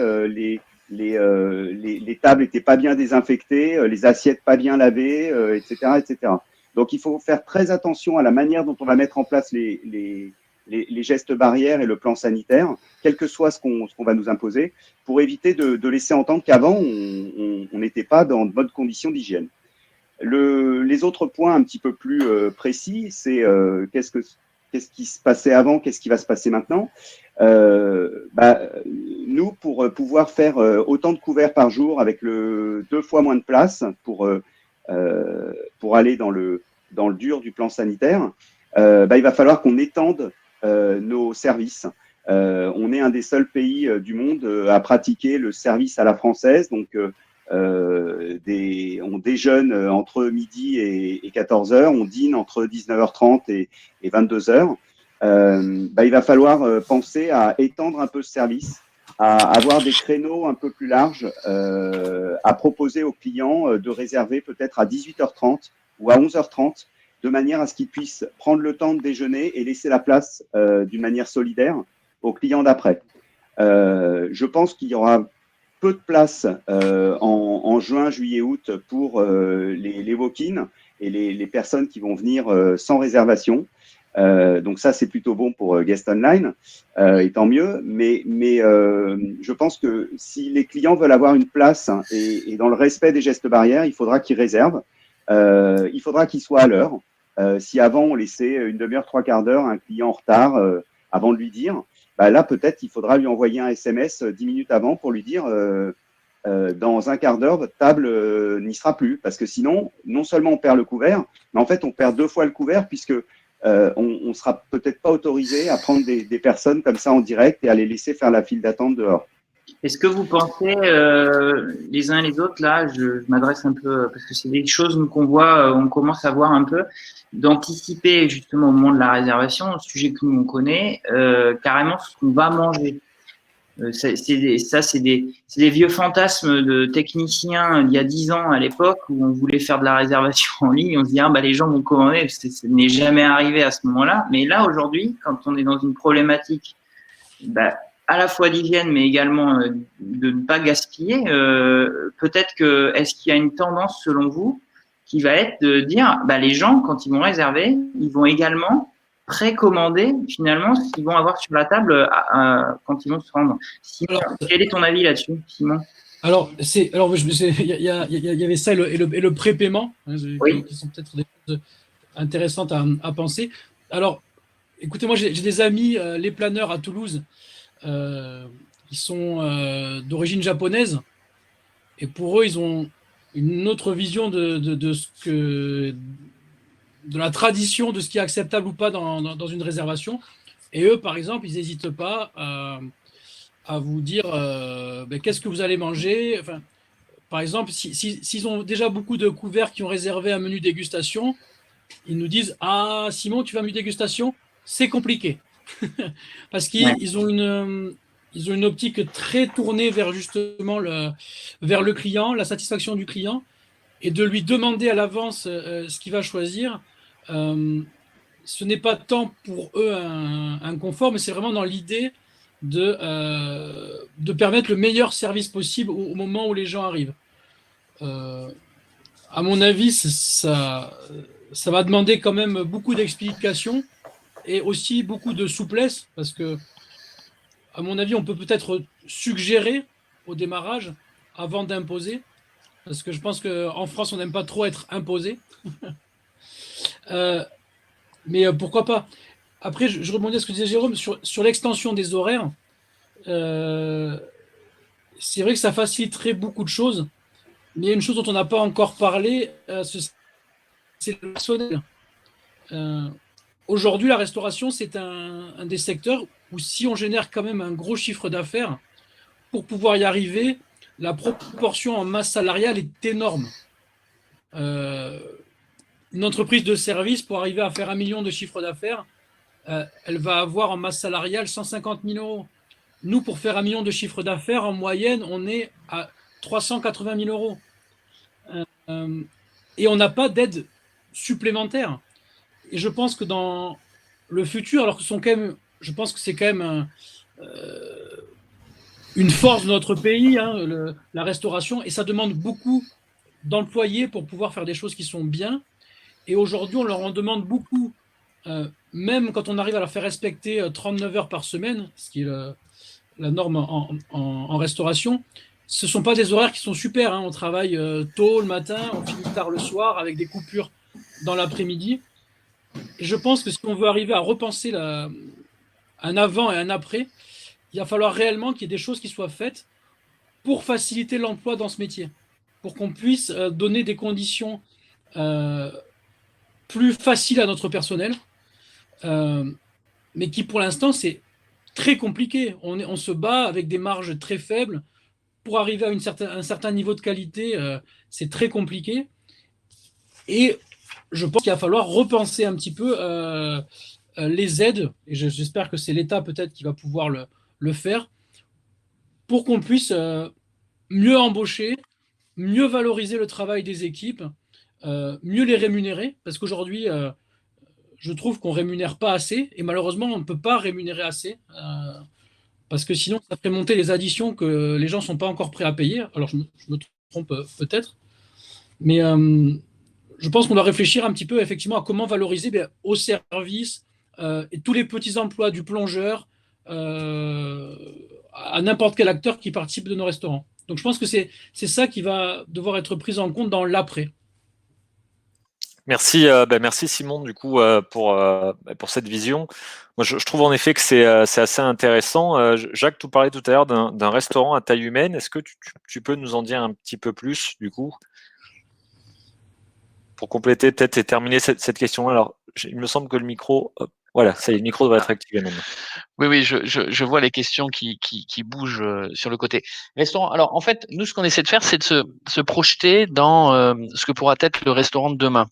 les tables n'étaient pas bien désinfectées, les assiettes pas bien lavées, etc., etc. Donc il faut faire très attention à la manière dont on va mettre en place les gestes barrières et le plan sanitaire, quel que soit ce qu'on va nous imposer, pour éviter de laisser entendre qu'avant, on n'était pas dans de bonnes conditions d'hygiène. Les autres points un petit peu plus précis, c'est qu'est-ce qui se passait avant, qu'est-ce qui va se passer maintenant. Nous, pour pouvoir faire autant de couverts par jour avec 2 fois moins de place pour aller dans le dur du plan sanitaire, il va falloir qu'on étende nos services. On est un des seuls pays du monde à pratiquer le service à la française, donc on déjeune entre midi et 14h, on dîne entre 19h30 et 22h. Il va falloir penser à étendre un peu ce service, à avoir des créneaux un peu plus larges, à proposer aux clients de réserver peut-être à 18h30 ou à 11h30, de manière à ce qu'ils puissent prendre le temps de déjeuner et laisser la place d'une manière solidaire aux clients d'après. Je pense qu'il y aura peu de place en juin, juillet, août pour les walk-in et les personnes qui vont venir sans réservation. Donc ça, c'est plutôt bon pour Guest Online, et tant mieux. Mais je pense que si les clients veulent avoir une place et dans le respect des gestes barrières, il faudra qu'ils réservent. Il faudra qu'ils soient à l'heure. Si avant, on laissait une demi-heure, trois quarts d'heure un client en retard avant de lui dire, là, peut-être, il faudra lui envoyer un SMS 10 minutes avant pour lui dire dans un quart d'heure, votre table n'y sera plus. Parce que sinon, non seulement on perd le couvert, mais en fait, on perd 2 fois le couvert puisque on ne sera peut-être pas autorisé à prendre des personnes comme ça en direct et à les laisser faire la file d'attente dehors. Est-ce que vous pensez, les uns et les autres, là, je m'adresse un peu, parce que c'est des choses qu'on voit, on commence à voir un peu, d'anticiper justement au moment de la réservation, un sujet que nous on connaît, carrément ce qu'on va manger. C'est des vieux fantasmes de techniciens d'il y a 10 ans à l'époque où on voulait faire de la réservation en ligne. On se dit, les gens vont commander, ça n'est jamais arrivé à ce moment-là. Mais là, aujourd'hui, quand on est dans une problématique, à la fois d'hygiène, mais également de ne pas gaspiller, peut-être que, est-ce qu'il y a une tendance, selon vous, qui va être de dire, les gens, quand ils vont réserver, ils vont également précommander, finalement, ce qu'ils vont avoir sur la table quand ils vont se rendre. Simon, quel est ton avis là-dessus, Simon? Alors, il y avait ça et le prépaiement, qui sont peut-être des choses intéressantes à penser. Alors, écoutez, moi, j'ai des amis, les planeurs à Toulouse, ils sont d'origine japonaise et pour eux, ils ont une autre vision de la tradition, de ce qui est acceptable ou pas dans une réservation. Et eux, par exemple, ils n'hésitent pas à vous dire qu'est-ce que vous allez manger. Enfin, par exemple, s'ils ont déjà beaucoup de couverts qui ont réservé un menu dégustation, ils nous disent « Ah, Simon, tu vas à menu dégustation? C'est compliqué. » Parce qu'ils ont une optique très tournée vers justement vers le client, la satisfaction du client, et de lui demander à l'avance ce qu'il va choisir. Ce n'est pas tant pour eux un confort, mais c'est vraiment dans l'idée de permettre le meilleur service possible au moment où les gens arrivent. À mon avis, ça va demander quand même beaucoup d'explications et aussi beaucoup de souplesse, parce que, à mon avis, on peut peut-être suggérer au démarrage avant d'imposer, parce que je pense qu'en France, on n'aime pas trop être imposé. Mais pourquoi pas? Après, je rebondis à ce que disait Jérôme sur l'extension des horaires. C'est vrai que ça faciliterait beaucoup de choses, mais il y a une chose dont on n'a pas encore parlé, c'est le personnel. Aujourd'hui, la restauration, c'est un des secteurs où si on génère quand même un gros chiffre d'affaires, pour pouvoir y arriver, la proportion en masse salariale est énorme. Une entreprise de service, pour arriver à faire 1 million de chiffre d'affaires, elle va avoir en masse salariale 150 000 euros. Nous, pour faire 1 million de chiffre d'affaires, en moyenne, on est à 380 000 euros. Et on n'a pas d'aide supplémentaire. Et je pense que dans le futur, alors que je pense que c'est quand même une force de notre pays, la restauration, et ça demande beaucoup d'employés pour pouvoir faire des choses qui sont bien. Et aujourd'hui, on leur en demande beaucoup, même quand on arrive à leur faire respecter 39 heures par semaine, ce qui est la norme en restauration. Ce ne sont pas des horaires qui sont super. On travaille tôt le matin, on finit tard le soir avec des coupures dans l'après-midi. Et je pense que si on veut arriver à repenser un avant et un après, il va falloir réellement qu'il y ait des choses qui soient faites pour faciliter l'emploi dans ce métier, pour qu'on puisse donner des conditions plus faciles à notre personnel, mais qui pour l'instant c'est très compliqué. On se bat avec des marges très faibles pour arriver à un certain niveau de qualité. C'est très compliqué. Et je pense qu'il va falloir repenser un petit peu les aides, et j'espère que c'est l'État peut-être qui va pouvoir le faire, pour qu'on puisse mieux embaucher, mieux valoriser le travail des équipes, mieux les rémunérer, parce qu'aujourd'hui, je trouve qu'on rémunère pas assez, et malheureusement, on ne peut pas rémunérer assez, parce que sinon, ça ferait monter les additions que les gens ne sont pas encore prêts à payer. Alors, je me trompe peut-être, mais je pense qu'on doit réfléchir un petit peu effectivement à comment valoriser au service et tous les petits emplois du plongeur à n'importe quel acteur qui participe de nos restaurants. Donc je pense que c'est ça qui va devoir être pris en compte dans l'après. Merci, merci Simon du coup pour cette vision. Moi, je trouve en effet que c'est assez intéressant. Jacques, tu parlais tout à l'heure d'un restaurant à taille humaine. Est-ce que tu peux nous en dire un petit peu plus du coup pour compléter peut-être et terminer cette question? Alors, il me semble que le micro, voilà, ça y est, le micro devrait être activé maintenant. Oui, je vois les questions qui bougent sur le côté. Restaurant. Alors, en fait, nous, ce qu'on essaie de faire, c'est de se projeter dans ce que pourra être le restaurant de demain.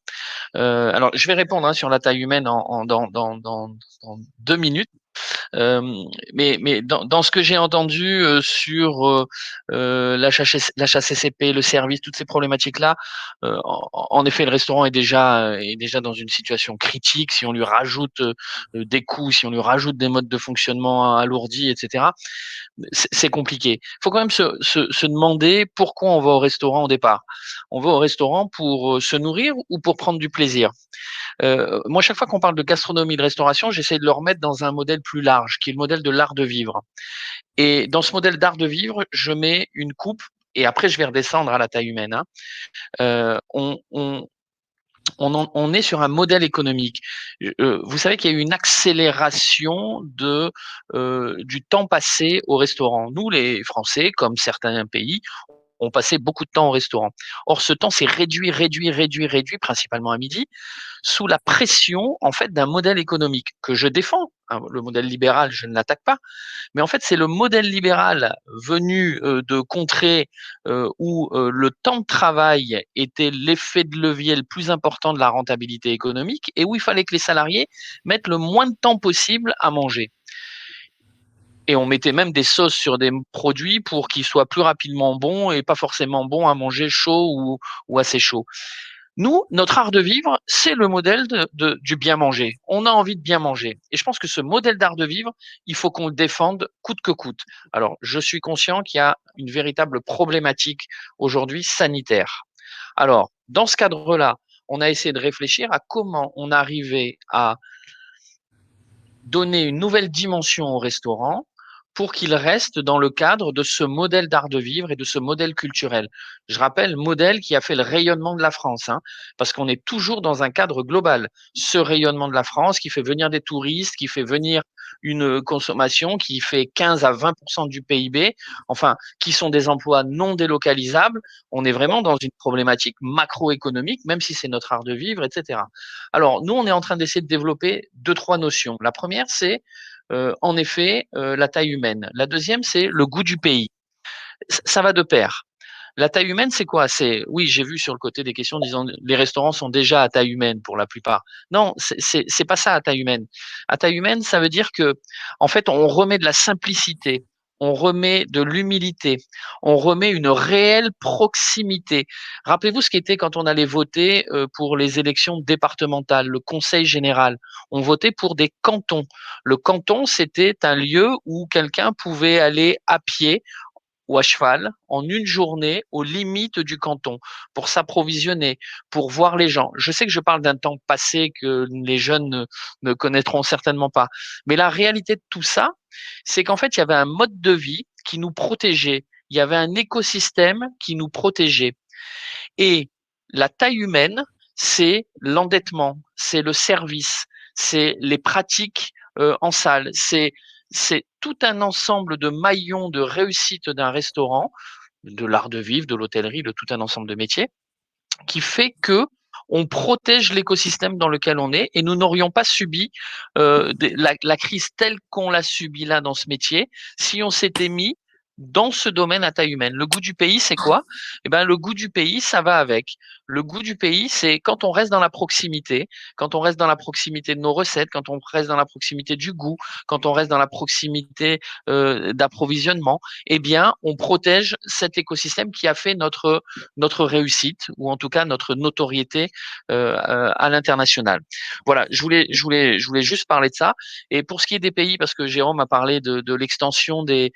Alors, je vais répondre sur la taille humaine dans 2 minutes. Mais dans ce que j'ai entendu sur l'HACCP, le service, toutes ces problématiques-là, en effet, le restaurant est déjà dans une situation critique. Si on lui rajoute des coûts, si on lui rajoute des modes de fonctionnement alourdis, etc., c'est compliqué. Il faut quand même se demander pourquoi on va au restaurant au départ. On va au restaurant pour se nourrir ou pour prendre du plaisir. Moi, chaque fois qu'on parle de gastronomie, de restauration, j'essaie de le remettre dans un modèle plus large, qui est le modèle de l'art de vivre. Et dans ce modèle d'art de vivre, je mets une coupe, et après, je vais redescendre à la taille humaine. On est sur un modèle économique. Vous savez qu'il y a eu une accélération du temps passé au restaurant. Nous, les Français, comme certains pays, on passait beaucoup de temps au restaurant. Or, ce temps s'est réduit, principalement à midi, sous la pression en fait d'un modèle économique que je défends. Le modèle libéral, je ne l'attaque pas, mais en fait, c'est le modèle libéral venu de contrées où le temps de travail était l'effet de levier le plus important de la rentabilité économique et où il fallait que les salariés mettent le moins de temps possible à manger. Et on mettait même des sauces sur des produits pour qu'ils soient plus rapidement bons et pas forcément bons à manger chaud ou assez chaud. Nous, notre art de vivre, c'est le modèle du bien manger. On a envie de bien manger. Et je pense que ce modèle d'art de vivre, il faut qu'on le défende coûte que coûte. Alors, je suis conscient qu'il y a une véritable problématique aujourd'hui sanitaire. Alors, dans ce cadre-là, on a essayé de réfléchir à comment on arrivait à donner une nouvelle dimension au restaurant pour qu'il reste dans le cadre de ce modèle d'art de vivre et de ce modèle culturel. Je rappelle, modèle qui a fait le rayonnement de la France, parce qu'on est toujours dans un cadre global. Ce rayonnement de la France qui fait venir des touristes, qui fait venir une consommation qui fait 15 à 20% du PIB, enfin, qui sont des emplois non délocalisables. On est vraiment dans une problématique macroéconomique, même si c'est notre art de vivre, etc. Alors, nous, on est en train d'essayer de développer 2-3 notions. La première, c'est en effet la taille humaine. La deuxième, c'est le goût du pays. Ça va de pair. La taille humaine, c'est quoi? Oui, j'ai vu sur le côté des questions disant les restaurants sont déjà à taille humaine pour la plupart. Non, c'est pas ça à taille humaine. À taille humaine, ça veut dire que en fait, on remet de la simplicité, on remet de l'humilité, on remet une réelle proximité. Rappelez-vous ce qu'était quand on allait voter pour les élections départementales, le Conseil général. On votait pour des cantons. Le canton, c'était un lieu où quelqu'un pouvait aller à pied ou à cheval en une journée aux limites du canton pour s'approvisionner, pour voir les gens. Je sais que je parle d'un temps passé que les jeunes ne connaîtront certainement pas. Mais la réalité de tout ça, c'est qu'en fait, il y avait un mode de vie qui nous protégeait. Il y avait un écosystème qui nous protégeait. Et la taille humaine, c'est l'endettement, c'est le service, c'est les pratiques en salle, c'est tout un ensemble de maillons de réussite d'un restaurant, de l'art de vivre, de l'hôtellerie, de tout un ensemble de métiers, qui fait que on protège l'écosystème dans lequel on est et nous n'aurions pas subi la crise telle qu'on l'a subie là dans ce métier si on s'était mis dans ce domaine à taille humaine. Le goût du pays, c'est quoi? Eh ben, le goût du pays, ça va avec. Le goût du pays, c'est quand on reste dans la proximité, quand on reste dans la proximité de nos recettes, quand on reste dans la proximité du goût, quand on reste dans la proximité d'approvisionnement, eh bien, on protège cet écosystème qui a fait notre réussite ou en tout cas notre notoriété à l'international. Voilà, je voulais juste parler de ça. Et pour ce qui est des pays, parce que Jérôme a parlé de l'extension des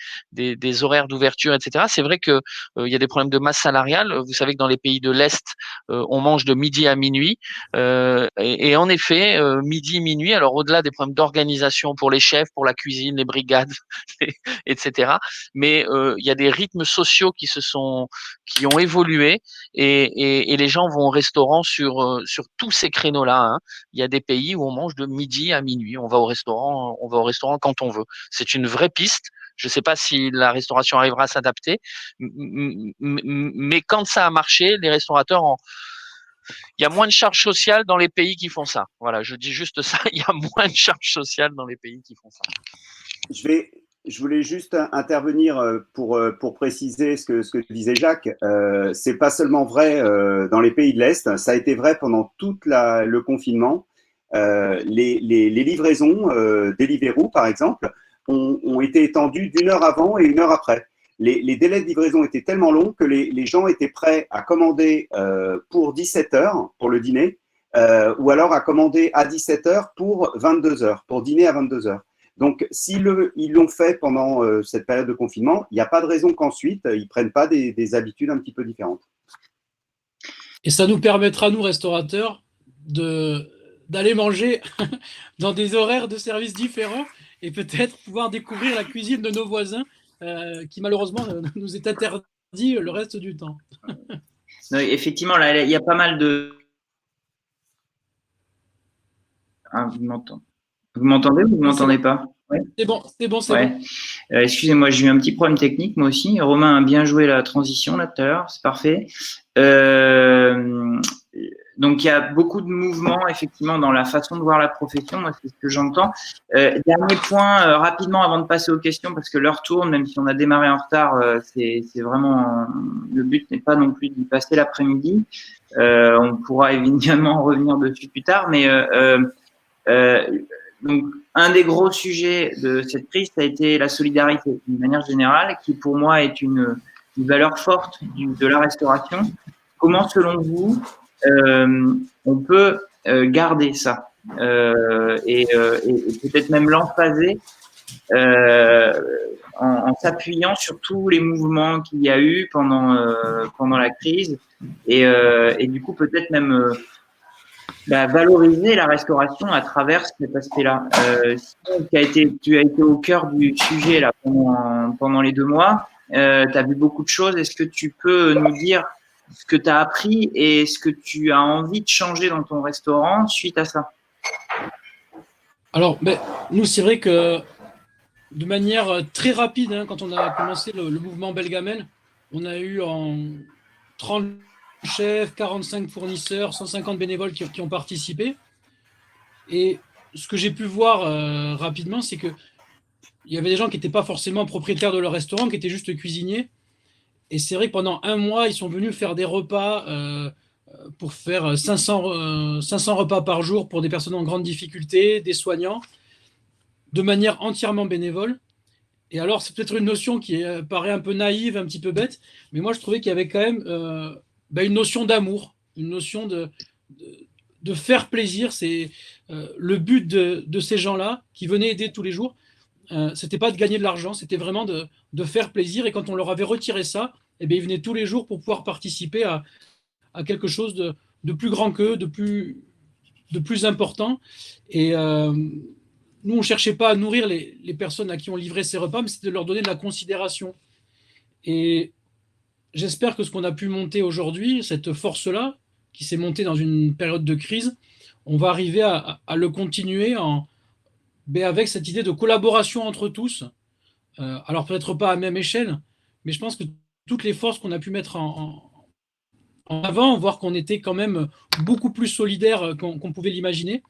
horaires d'ouverture, etc. C'est vrai que il y a des problèmes de masse salariale. Vous savez que dans les pays de l'Est, on mange de midi à minuit. Et en effet, midi, minuit, alors au-delà des problèmes d'organisation pour les chefs, pour la cuisine, les brigades, etc. Mais il y a des rythmes sociaux qui ont évolué et les gens vont au restaurant sur tous ces créneaux-là. Hein. Il y a des pays où on mange de midi à minuit. On va au restaurant quand on veut. C'est une vraie piste. Je ne sais pas si la restauration arrivera à s'adapter, mais quand ça a marché, les restaurateurs il y a moins de charges sociales dans les pays qui font ça. Voilà, je dis juste ça. Il y a moins de charges sociales dans les pays qui font ça. Je voulais juste intervenir pour préciser ce que disait Jacques. C'est pas seulement vrai dans les pays de l'Est, ça a été vrai pendant tout le confinement. Les livraisons Deliveroo, par exemple, ont été étendues d'1 heure avant et 1 heure après. Les délais de livraison étaient tellement longs que les gens étaient prêts à commander pour 17 heures pour le dîner ou alors à commander à 17 heures pour 22 heures, pour dîner à 22 heures. Donc, s'ils l'ont fait pendant cette période de confinement, il n'y a pas de raison qu'ensuite, ils ne prennent pas des habitudes un petit peu différentes. Et ça nous permettra, nous, restaurateurs, d'aller manger dans des horaires de services différents et peut-être pouvoir découvrir la cuisine de nos voisins qui, malheureusement, nous est interdit le reste du temps. Non, effectivement, là, il y a pas mal de… Ah, vous m'entendez ou vous ne m'entendez pas? Ouais. C'est bon. Excusez-moi, j'ai eu un petit problème technique, moi aussi. Romain a bien joué la transition là tout à l'heure, c'est parfait. Donc, il y a beaucoup de mouvements, effectivement, dans la façon de voir la profession. Moi, c'est ce que j'entends. Dernier point, rapidement, avant de passer aux questions, parce que l'heure tourne, même si on a démarré en retard, c'est vraiment… le but n'est pas non plus d'y passer l'après-midi. On pourra évidemment revenir dessus plus tard, mais… donc, un des gros sujets de cette crise, ça a été la solidarité, d'une manière générale, qui pour moi est une valeur forte de la restauration. Comment, selon vous, on peut garder ça et peut-être même l'emphaser en s'appuyant sur tous les mouvements qu'il y a eu pendant la crise et du coup peut-être même valoriser la restauration à travers cet aspect-là. Tu as été au cœur du sujet là pendant les 2 mois. Tu as vu beaucoup de choses. Est-ce que tu peux nous dire ce que tu as appris et ce que tu as envie de changer dans ton restaurant suite à ça? Alors, nous, c'est vrai que de manière très rapide, hein, quand on a commencé le mouvement Belgamel, on a eu en 30 chefs, 45 fournisseurs, 150 bénévoles qui ont participé. Et ce que j'ai pu voir rapidement, c'est qu'il y avait des gens qui n'étaient pas forcément propriétaires de leur restaurant, qui étaient juste cuisiniers. Et c'est vrai que pendant 1 mois, ils sont venus faire des repas pour faire 500 repas par jour pour des personnes en grande difficulté, des soignants, de manière entièrement bénévole. Et alors, c'est peut-être une notion qui paraît un peu naïve, un petit peu bête, mais moi, je trouvais qu'il y avait quand même une notion d'amour, une notion de faire plaisir. C'est le but de ces gens-là qui venaient aider tous les jours. C'était pas de gagner de l'argent, c'était vraiment de faire plaisir. Et quand on leur avait retiré ça, eh bien, ils venaient tous les jours pour pouvoir participer à quelque chose de plus grand qu'eux, de plus important. Et nous, on ne cherchait pas à nourrir les personnes à qui on livrait ces repas, mais c'était de leur donner de la considération. Et j'espère que ce qu'on a pu monter aujourd'hui, cette force-là, qui s'est montée dans une période de crise, on va arriver à le continuer avec cette idée de collaboration entre tous. Alors peut-être pas à même échelle, mais je pense que toutes les forces qu'on a pu mettre en avant, voir qu'on était quand même beaucoup plus solidaire qu'on pouvait l'imaginer.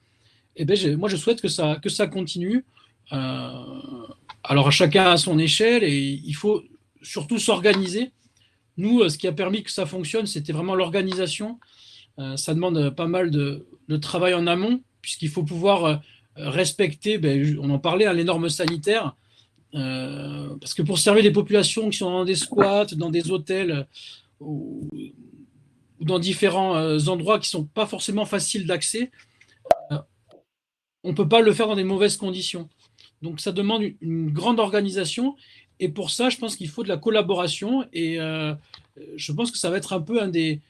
Et ben, moi, je souhaite que ça continue. Alors, chacun à son échelle, et il faut surtout s'organiser. Nous, ce qui a permis que ça fonctionne, c'était vraiment l'organisation. Ça demande pas mal de travail en amont, puisqu'il faut pouvoir respecter, on en parlait, les normes sanitaires. Parce que pour servir des populations qui sont dans des squats, dans des hôtels ou dans différents endroits qui ne sont pas forcément faciles d'accès, on ne peut pas le faire dans des mauvaises conditions. Donc ça demande une grande organisation. Et pour ça, je pense qu'il faut de la collaboration. Et je pense que ça va être un peu des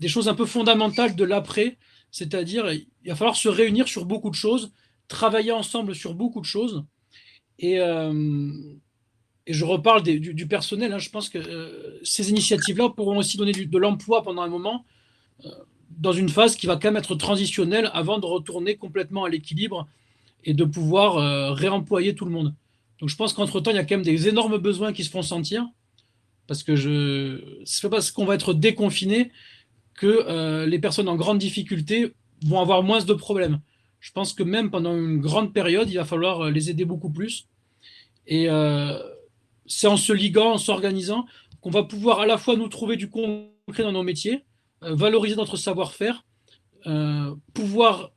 choses un peu fondamentales de l'après. C'est-à-dire, il va falloir se réunir sur beaucoup de choses, travailler ensemble sur beaucoup de choses. Et je reparle du personnel. Je pense que ces initiatives-là pourront aussi donner de l'emploi pendant un moment, dans une phase qui va quand même être transitionnelle avant de retourner complètement à l'équilibre et de pouvoir réemployer tout le monde. Donc je pense qu'entre-temps, il y a quand même des énormes besoins qui se font sentir, parce que c'est pas parce qu'on va être déconfiné que les personnes en grande difficulté vont avoir moins de problèmes. Je pense que même pendant une grande période, il va falloir les aider beaucoup plus. Et c'est en se liguant, en s'organisant, qu'on va pouvoir à la fois nous trouver du concret dans nos métiers, valoriser notre savoir-faire, pouvoir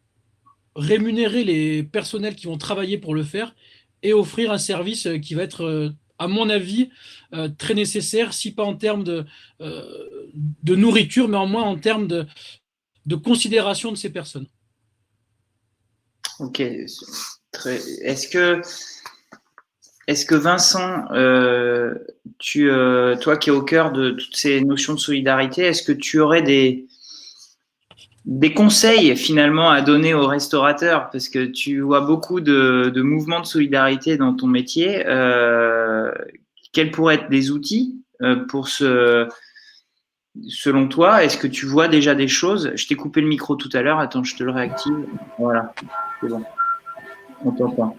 rémunérer les personnels qui vont travailler pour le faire et offrir un service qui va être, à mon avis, très nécessaire, si pas en termes de nourriture, mais en moins en termes de considération de ces personnes. Ok. Est-ce que Vincent, toi qui es au cœur de toutes ces notions de solidarité, est-ce que tu aurais des conseils finalement à donner aux restaurateurs, parce que tu vois beaucoup de mouvements de solidarité dans ton métier. Quels pourraient être des outils selon toi? Est-ce que tu vois déjà des choses? Je t'ai coupé le micro tout à l'heure. Attends, je te le réactive. Voilà, c'est bon. On t'entend.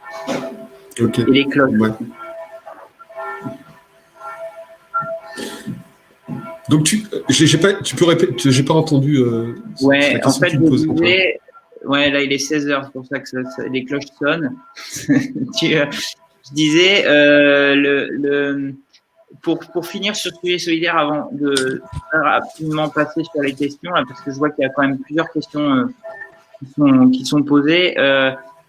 Ok. Et les cloches. Ouais. Donc j'ai peux répéter, j'ai pas entendu. Ouais, en fait, je disais, ouais, là il est 16h, c'est pour ça que les cloches sonnent. Je disais, pour finir sur ce sujet solidaire, avant de rapidement passer sur les questions, là, parce que je vois qu'il y a quand même plusieurs questions qui sont posées.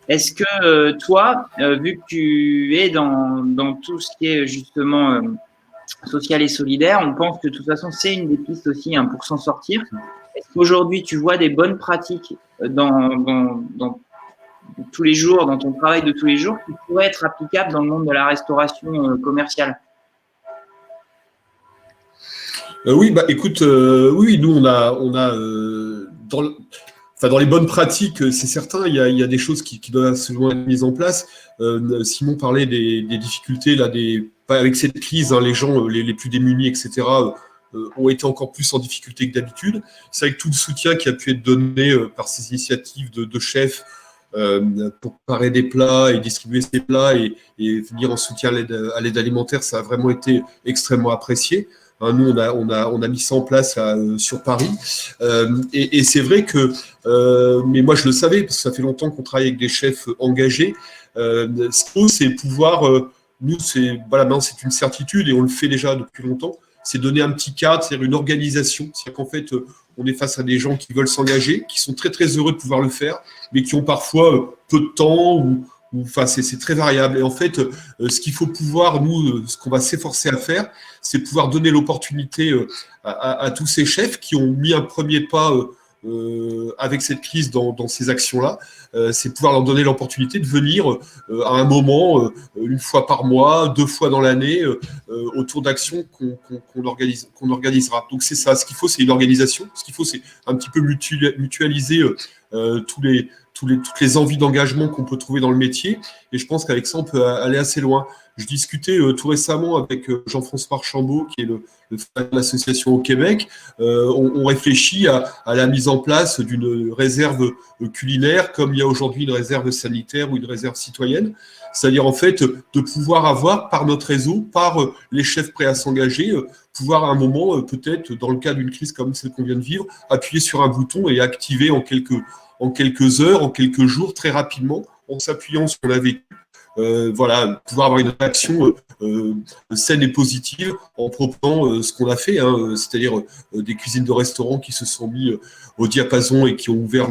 Est-ce que toi, vu que tu es dans tout ce qui est justement social et solidaire, on pense que de toute façon c'est une des pistes aussi pour s'en sortir. Est-ce qu'aujourd'hui tu vois des bonnes pratiques dans tous les jours, dans ton travail de tous les jours, qui pourraient être applicables dans le monde de la restauration commerciale? Oui, bah écoute, oui, nous on a dans les bonnes pratiques, c'est certain, il y a des choses qui doivent absolument être mises en place. Simon parlait des difficultés là, avec cette crise, les gens les plus démunis, etc., ont été encore plus en difficulté que d'habitude. C'est avec tout le soutien qui a pu être donné par ces initiatives de chefs pour préparer des plats et distribuer ces plats et venir en soutien à l'aide alimentaire, ça a vraiment été extrêmement apprécié. Nous, on a mis ça en place sur Paris. Et c'est vrai que, mais moi je le savais, parce que ça fait longtemps qu'on travaille avec des chefs engagés. Ce qu'il faut, c'est pouvoir, nous, maintenant c'est une certitude et on le fait déjà depuis longtemps, c'est donner un petit cadre, c'est-à-dire une organisation. C'est-à-dire qu'en fait, on est face à des gens qui veulent s'engager, qui sont très très heureux de pouvoir le faire, mais qui ont parfois peu de temps enfin, c'est très variable. Et en fait, ce qu'il faut pouvoir, nous, ce qu'on va s'efforcer à faire, c'est pouvoir donner l'opportunité à tous ces chefs qui ont mis un premier pas avec cette crise dans ces actions-là. C'est pouvoir leur donner l'opportunité de venir à un moment, une fois par mois, 2 fois dans l'année, autour d'actions qu'on organisera. Donc c'est ça. Ce qu'il faut, c'est une organisation. Ce qu'il faut, c'est un petit peu mutualiser toutes les envies d'engagement qu'on peut trouver dans le métier. Et je pense qu'avec ça, on peut aller assez loin. Je discutais tout récemment avec Jean-François Archambault, qui est le fondateur de l'association au Québec. On réfléchit à la mise en place d'une réserve culinaire, comme il y a aujourd'hui une réserve sanitaire ou une réserve citoyenne. C'est-à-dire, en fait, de pouvoir avoir, par notre réseau, par les chefs prêts à s'engager, pouvoir à un moment, peut-être, dans le cas d'une crise comme celle qu'on vient de vivre, appuyer sur un bouton et activer en quelques heures, en quelques jours, très rapidement, en s'appuyant sur ce qu'on a vécu. Voilà, pouvoir avoir une réaction saine et positive en proposant ce qu'on a fait, hein, c'est-à-dire des cuisines de restaurants qui se sont mis au diapason et qui ont ouvert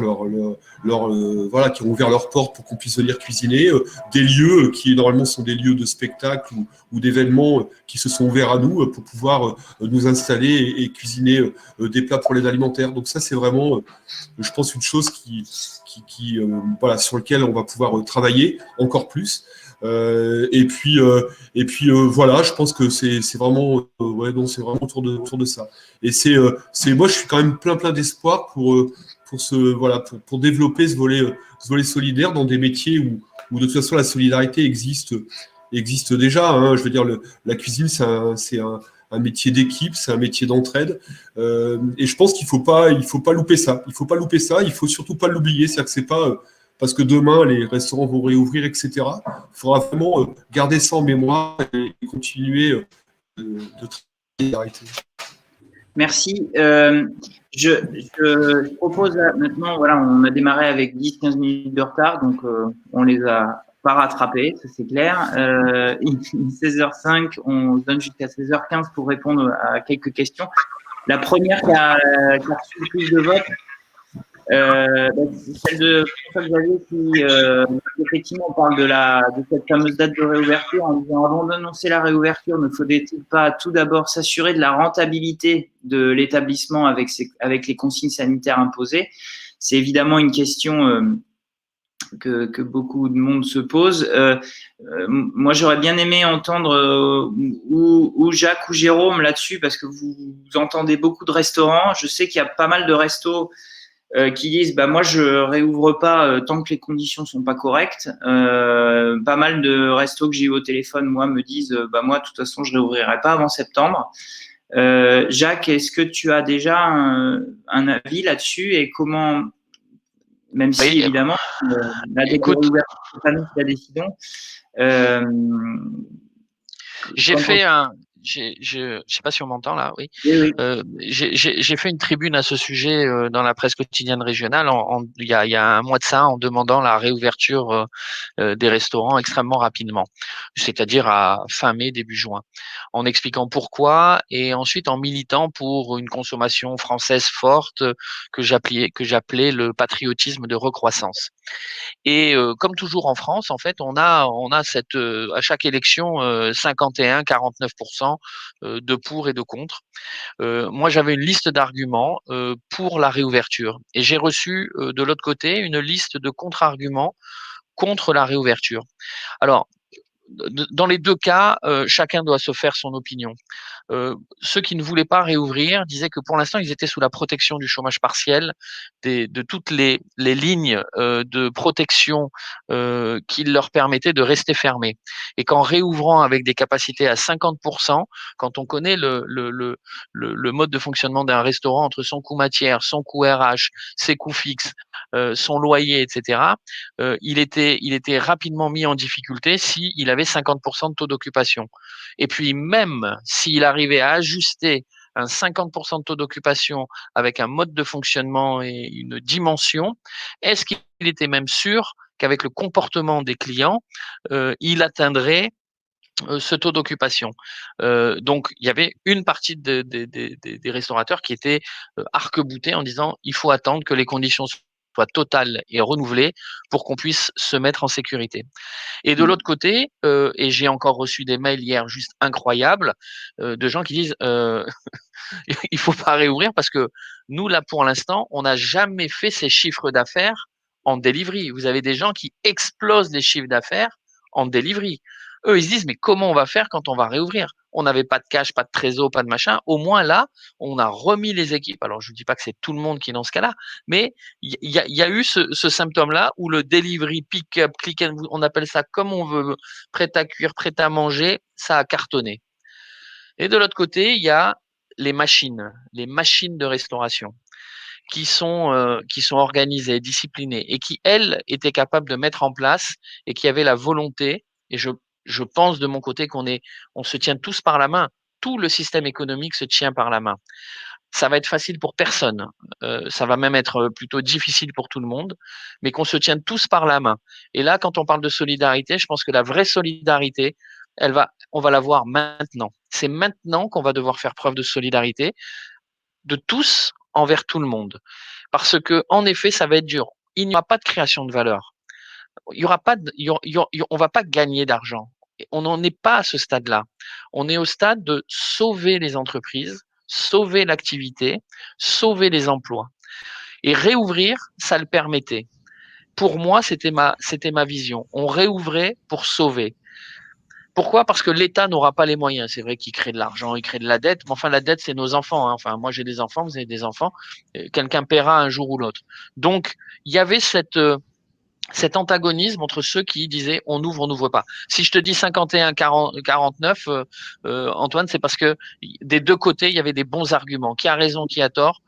voilà, qui ont ouvert leurs portes pour qu'on puisse venir cuisiner, des lieux qui normalement sont des lieux de spectacle ou d'événements qui se sont ouverts à nous pour pouvoir nous installer et cuisiner des plats pour l'aide alimentaire. Donc ça, c'est vraiment, je pense, une chose voilà, sur lequel on va pouvoir travailler encore plus. Et puis voilà, je pense que c'est vraiment ouais, non, c'est vraiment autour de ça. Et moi, je suis quand même plein d'espoir pour voilà, pour développer ce volet solidaire dans des métiers où de toute façon la solidarité existe déjà, hein. Je veux dire, la cuisine, c'est un métier d'équipe, c'est un métier d'entraide, et je pense qu'il faut pas louper ça. Il faut surtout pas l'oublier. C'est-à-dire que c'est pas parce que demain les restaurants vont réouvrir, etc. Il faudra vraiment garder ça en mémoire et continuer de travailler. Merci. Je propose maintenant, voilà, on a démarré avec 10-15 minutes de retard, donc on les a pas rattrapés, ça c'est clair. 16h05, on se donne jusqu'à 16h15 pour répondre à quelques questions. La première qui a reçu le plus de votes, c'est celle de François Xavier qui, effectivement, on parle de cette fameuse date de réouverture en disant avant d'annoncer la réouverture, ne faudrait-il pas tout d'abord s'assurer de la rentabilité de l'établissement avec les consignes sanitaires imposées? C'est évidemment une question que beaucoup de monde se pose. Moi, j'aurais bien aimé entendre ou Jacques ou Jérôme là-dessus, parce que vous entendez beaucoup de restaurants. Je sais qu'il y a pas mal de restos qui disent moi je réouvre pas tant que les conditions sont pas correctes. Pas mal de restos que j'ai eu au téléphone moi me disent moi de toute façon je réouvrirai pas avant septembre. Jacques, est-ce que tu as déjà un avis là-dessus et comment, même si Oui, évidemment la décision, j'ai fait je sais pas si on m'entend là, oui. Oui. J'ai fait une tribune à ce sujet dans la presse quotidienne régionale il y a un mois de ça, en demandant la réouverture des restaurants extrêmement rapidement, c'est-à-dire à fin mai, début juin, en expliquant pourquoi et ensuite en militant pour une consommation française forte que j'appelais le patriotisme de recroissance. Et comme toujours en France, en fait, on a cette à chaque élection 51-49% de pour et de contre. Moi, j'avais une liste d'arguments pour la réouverture et j'ai reçu de l'autre côté une liste de contre-arguments contre la réouverture. Alors, dans les deux cas, chacun doit se faire son opinion. Ceux qui ne voulaient pas réouvrir disaient que pour l'instant, ils étaient sous la protection du chômage partiel, de toutes les lignes de protection qui leur permettaient de rester fermés. Et qu'en réouvrant avec des capacités à 50%, quand on connaît le mode de fonctionnement d'un restaurant entre son coût matière, son coût RH, ses coûts fixes, son loyer, etc., il était rapidement mis en difficulté s'il avait 50% de taux d'occupation. Et puis même s'il arrivait à ajuster un 50% de taux d'occupation avec un mode de fonctionnement et une dimension, est-ce qu'il était même sûr qu'avec le comportement des clients, il atteindrait ce taux d'occupation? Donc, il y avait une partie des restaurateurs qui étaient arc-boutés en disant il faut attendre que les conditions soient totales et renouvelées pour qu'on puisse se mettre en sécurité. Et de l'autre côté, et j'ai encore reçu des mails hier juste incroyables de gens qui disent il faut pas réouvrir parce que nous, là, pour l'instant, on n'a jamais fait ces chiffres d'affaires en delivery. Vous avez des gens qui explosent les chiffres d'affaires en delivery. Eux, ils se disent mais comment on va faire quand on va réouvrir? on n'avait pas de cash, pas de trésor, pas de machin. Au moins là, on a remis les équipes. Alors je ne dis pas que c'est tout le monde qui est dans ce cas-là, mais il y a eu ce symptôme-là où le delivery, pick-up, click and on appelle ça comme on veut, prêt à cuire, prêt à manger, ça a cartonné. Et de l'autre côté, il y a les machines de restauration qui sont organisées, disciplinées et qui, elles, étaient capables de mettre en place et qui avaient la volonté, et je pense de mon côté on se tient tous par la main. Tout le système économique se tient par la main. Ça va être facile pour personne. Ça va même être plutôt difficile pour tout le monde, mais qu'on se tienne tous par la main. Et là, quand on parle de solidarité, je pense que la vraie solidarité, on va la voir maintenant. C'est maintenant qu'on va devoir faire preuve de solidarité de tous envers tout le monde. Parce que, en effet, ça va être dur. Il n'y aura pas de création de valeur. Il y aura pas on va pas gagner d'argent. On n'en est pas à ce stade-là. On est au stade de sauver les entreprises, sauver l'activité, sauver les emplois. Et réouvrir, ça le permettait. Pour moi, c'était ma vision. On réouvrait pour sauver. Pourquoi? Parce que l'État n'aura pas les moyens. C'est vrai qu'il crée de l'argent, il crée de la dette, mais enfin, la dette, c'est nos enfants. Hein. Enfin, moi, j'ai des enfants, vous avez des enfants. Quelqu'un paiera un jour ou l'autre. Donc, il y avait cet antagonisme entre ceux qui disaient on n'ouvre pas. Si je te dis 51-49, Antoine, c'est parce que des deux côtés, il y avait des bons arguments. Qui a raison, qui a tort?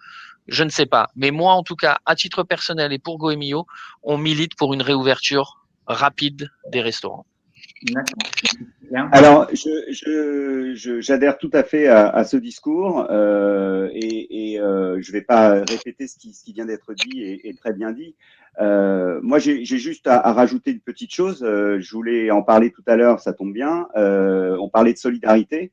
Je ne sais pas. Mais moi, en tout cas, à titre personnel et pour Goemio, on milite pour une réouverture rapide des restaurants. Alors, j'adhère tout à fait à ce discours je ne vais pas répéter ce qui vient d'être dit et très bien dit. Moi, j'ai juste à rajouter une petite chose. Je voulais en parler tout à l'heure, ça tombe bien. On parlait de solidarité.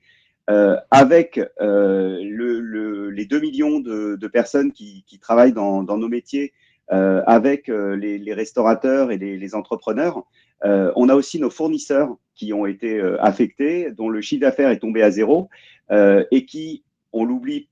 Avec les 2 millions de personnes qui travaillent dans nos métiers, avec les restaurateurs et les entrepreneurs, on a aussi nos fournisseurs qui ont été affectés, dont le chiffre d'affaires est tombé à zéro et qui, on l'oublie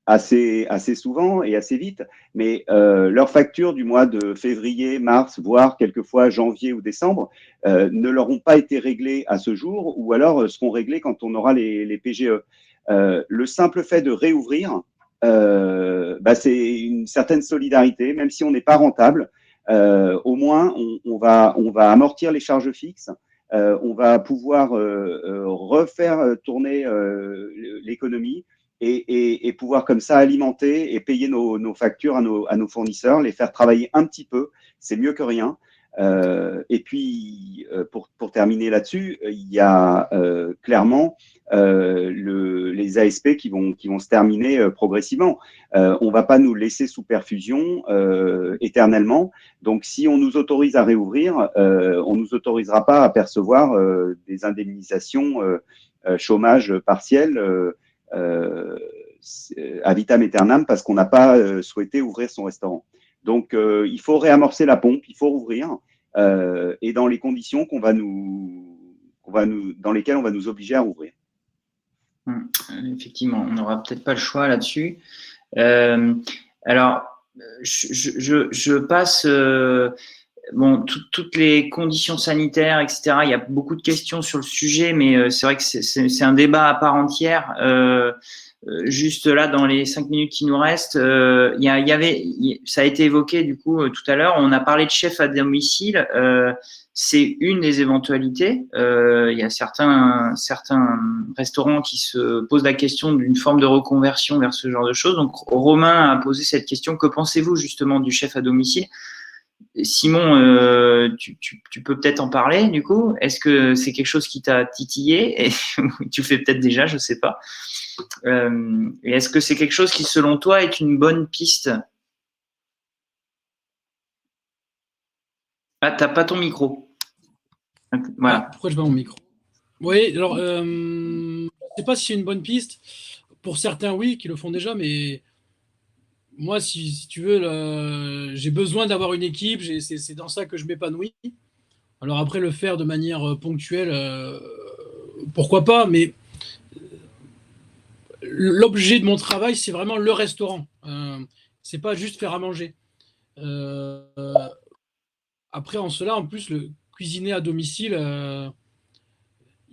assez souvent et assez vite, mais leurs factures du mois de février, mars, voire quelquefois janvier ou décembre ne leur ont pas été réglées à ce jour ou alors seront réglées quand on aura les PGE. Le simple fait de réouvrir, c'est une certaine solidarité, même si on n'est pas rentable. Au moins, on va amortir les charges fixes. On va pouvoir refaire tourner l'économie et pouvoir comme ça alimenter et payer nos factures à nos fournisseurs, les faire travailler un petit peu, c'est mieux que rien. Et puis, pour terminer là-dessus, il y a clairement les ASP qui vont se terminer progressivement. On ne va pas nous laisser sous perfusion éternellement. Donc, si on nous autorise à réouvrir, on ne nous autorisera pas à percevoir des indemnisations chômage partiel à vitam aeternam parce qu'on n'a pas souhaité ouvrir son restaurant. Donc, il faut réamorcer la pompe, il faut rouvrir et dans les conditions dans lesquelles on va nous obliger à rouvrir. Effectivement, on n'aura peut-être pas le choix là-dessus. Alors, je passe toutes les conditions sanitaires, etc. Il y a beaucoup de questions sur le sujet, mais c'est vrai que c'est un débat à part entière. Juste là, dans les 5 minutes qui nous restent, ça a été évoqué du coup tout à l'heure. On a parlé de chef à domicile. C'est une des éventualités. Il y a certains restaurants qui se posent la question d'une forme de reconversion vers ce genre de choses. Donc, Romain a posé cette question. Que pensez-vous justement du chef à domicile? Simon, tu peux peut-être en parler du coup. Est-ce que c'est quelque chose qui t'a titillé? Et tu le fais peut-être déjà, je ne sais pas. Et est-ce que c'est quelque chose qui, selon toi, est une bonne piste? Ah, t'as pas ton micro. Voilà. Ah, pourquoi je mets mon micro? Oui, alors, je ne sais pas si c'est une bonne piste. Pour certains, oui, qui le font déjà, mais moi, si tu veux, j'ai besoin d'avoir une équipe, c'est dans ça que je m'épanouis. Alors après, le faire de manière ponctuelle, pourquoi pas, mais l'objet de mon travail, c'est vraiment le restaurant. C'est pas juste faire à manger. Après, en cela, en plus, le cuisiner à domicile,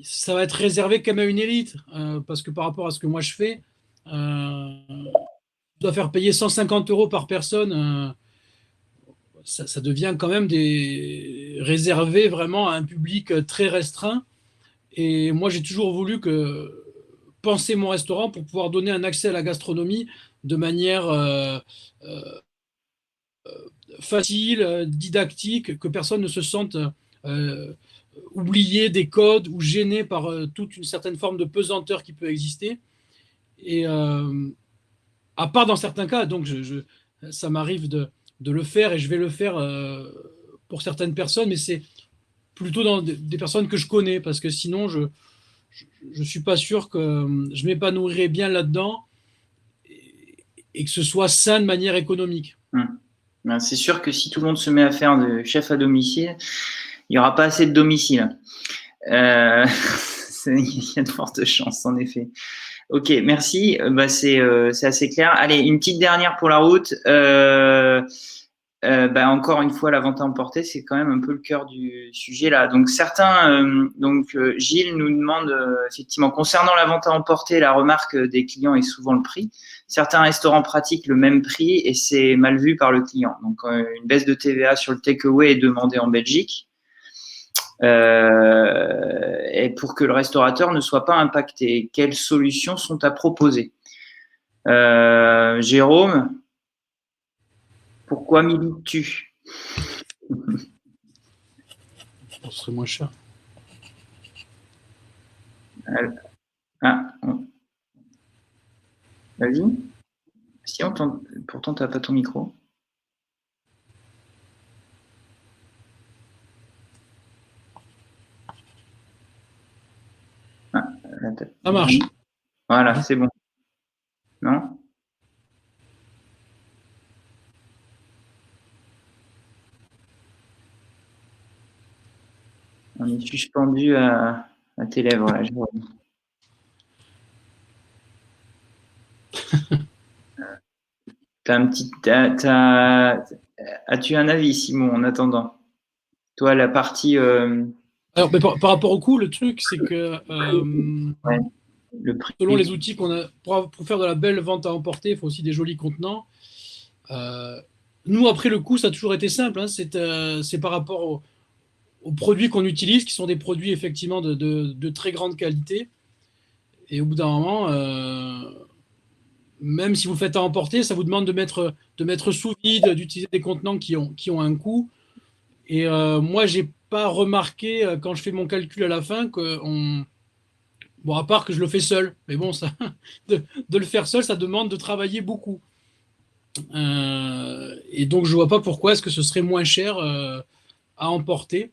ça va être réservé quand même à une élite, parce que par rapport à ce que moi je fais, je dois faire payer 150 € par personne. Ça devient quand même réservé vraiment à un public très restreint. Et moi, j'ai toujours voulu penser mon restaurant pour pouvoir donner un accès à la gastronomie de manière facile, didactique, que personne ne se sente euh, oublié des codes ou gêné par toute une certaine forme de pesanteur qui peut exister. Et à part dans certains cas, donc ça m'arrive de le faire et je vais le faire pour certaines personnes, mais c'est plutôt dans des personnes que je connais, parce que sinon, je suis pas sûr que je m'épanouirais bien là-dedans et que ce soit sain de manière économique. Ben, c'est sûr que si tout le monde se met à faire de chef à domicile, il n'y aura pas assez de domicile. Il y a de fortes chances, en effet. Ok, merci. Bah, c'est assez clair. Allez, une petite dernière pour la route. Bah, encore une fois, la vente à emporter, c'est quand même un peu le cœur du sujet là. Donc Gilles nous demande effectivement concernant la vente à emporter, la remarque des clients est souvent le prix. Certains restaurants pratiquent le même prix et c'est mal vu par le client. Donc une baisse de TVA sur le takeaway est demandée en Belgique. Et pour que le restaurateur ne soit pas impacté, quelles solutions sont à proposer? Jérôme, pourquoi milites-tu? Ce serait moins cher. Vas-y. Si pourtant, tu n'as pas ton micro. Ça marche. Voilà, c'est bon. Non? On est suspendu à tes lèvres, là, Jérôme. As-tu un avis, Simon, en attendant? Toi, la partie. Alors, mais par rapport au coût, le truc, c'est que Ouais, le prix. selon les outils qu'on a, pour faire de la belle vente à emporter, il faut aussi des jolis contenants. Nous, après, le coût, ça a toujours été simple, hein. C'est par rapport aux produits qu'on utilise, qui sont des produits effectivement de très grande qualité. Et au bout d'un moment, même si vous faites à emporter, ça vous demande de mettre sous vide, d'utiliser des contenants qui ont un coût. Et moi, j'ai pas remarqué quand je fais mon calcul à la fin bon, à part que je le fais seul, mais bon, ça, de le faire seul, ça demande de travailler beaucoup. Et donc, je vois pas pourquoi est-ce que ce serait moins cher à emporter,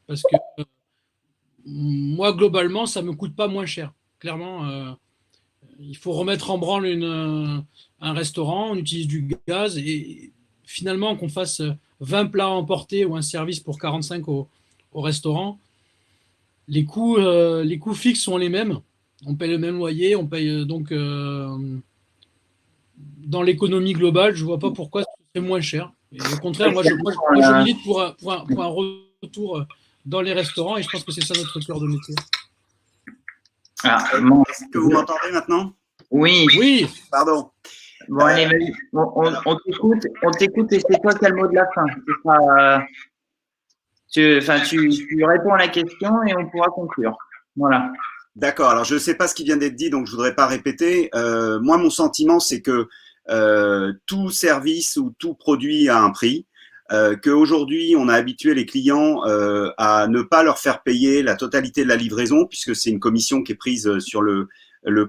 parce que moi, globalement, ça me coûte pas moins cher. Clairement, il faut remettre en branle un restaurant, on utilise du gaz et finalement qu'on fasse 20 plats à emporter ou un service pour 45 au restaurant, les coûts fixes sont les mêmes. On paye le même loyer, on paye donc dans l'économie globale, je vois pas pourquoi c'est moins cher. Et au contraire, moi je milite pour un retour dans les restaurants et je pense que c'est ça notre cœur de métier. Est-ce que vous m'entendez maintenant? Oui. Oui. Pardon. Bon, allez, vas-y. On t'écoute et c'est toi qui as le mot de la fin. Tu réponds à la question et on pourra conclure. Voilà. D'accord. Alors, je ne sais pas ce qui vient d'être dit, donc je ne voudrais pas répéter. Moi, mon sentiment, c'est que tout service ou tout produit a un prix. Qu'aujourd'hui, on a habitué les clients à ne pas leur faire payer la totalité de la livraison, puisque c'est une commission qui est prise sur le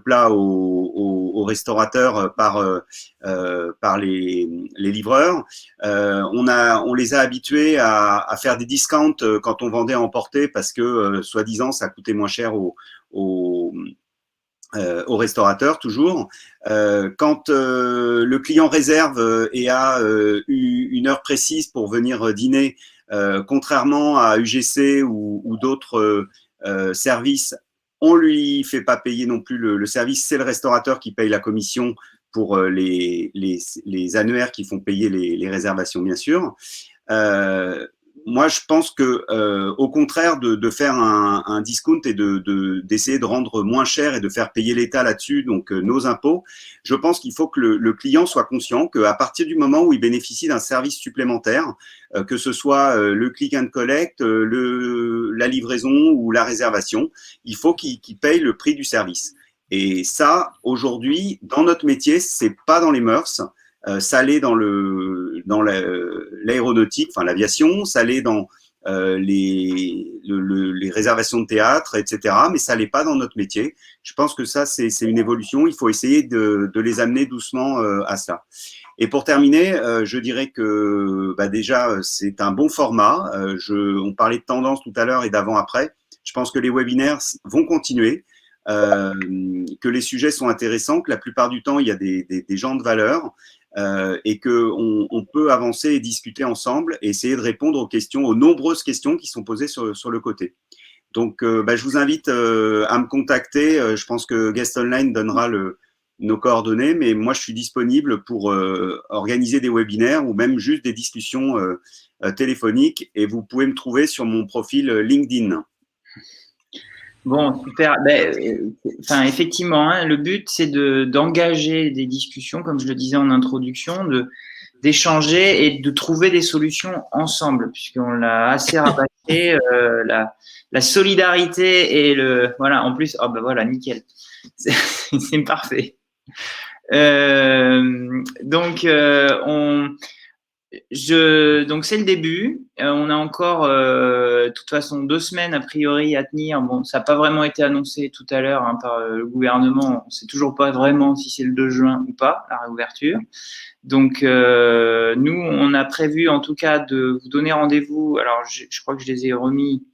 plat au restaurateur par les livreurs. On les a habitués à faire des discounts quand on vendait à emporter parce que soi-disant ça coûtait moins cher aux restaurateurs toujours. Quand le client réserve et a une heure précise pour venir dîner, contrairement à UGC ou d'autres services, on lui fait pas payer non plus le service, c'est le restaurateur qui paye la commission pour les annuaires qui font payer les réservations, bien sûr. moi, je pense que, au contraire de faire un discount et d'essayer de rendre moins cher et de faire payer l'État là-dessus, donc nos impôts, je pense qu'il faut que le client soit conscient qu'à partir du moment où il bénéficie d'un service supplémentaire, que ce soit le click and collect, la livraison ou la réservation, il faut qu'il paye le prix du service. Et ça, aujourd'hui, dans notre métier, c'est pas dans les mœurs. Ça l'est dans l'aéronautique, enfin l'aviation, ça l'est dans les réservations de théâtre, etc. Mais ça l'est pas dans notre métier. Je pense que ça, c'est une évolution. Il faut essayer de les amener doucement à ça. Et pour terminer, je dirais que déjà, c'est un bon format. On parlait de tendance tout à l'heure et d'avant-après. Je pense que les webinaires vont continuer. Que les sujets sont intéressants, que la plupart du temps, il y a des gens de valeur. Et qu'on peut avancer et discuter ensemble et essayer de répondre aux nombreuses questions qui sont posées sur le côté. Donc, je vous invite à me contacter. Je pense que Guest Online donnera nos coordonnées, mais moi, je suis disponible pour organiser des webinaires ou même juste des discussions téléphoniques. Et vous pouvez me trouver sur mon profil LinkedIn. Bon, super. Effectivement, hein, le but, c'est d'engager des discussions, comme je le disais en introduction, d'échanger et de trouver des solutions ensemble, puisqu'on l'a assez rabâché, la solidarité et voilà, en plus, voilà, nickel. C'est parfait. Donc c'est le début. On a encore, de toute façon, 2 semaines a priori à tenir. Bon, ça n'a pas vraiment été annoncé tout à l'heure par le gouvernement. On ne sait toujours pas vraiment si c'est le 2 juin ou pas, la réouverture. Donc, nous, on a prévu en tout cas de vous donner rendez-vous. Alors, je crois que je les ai remis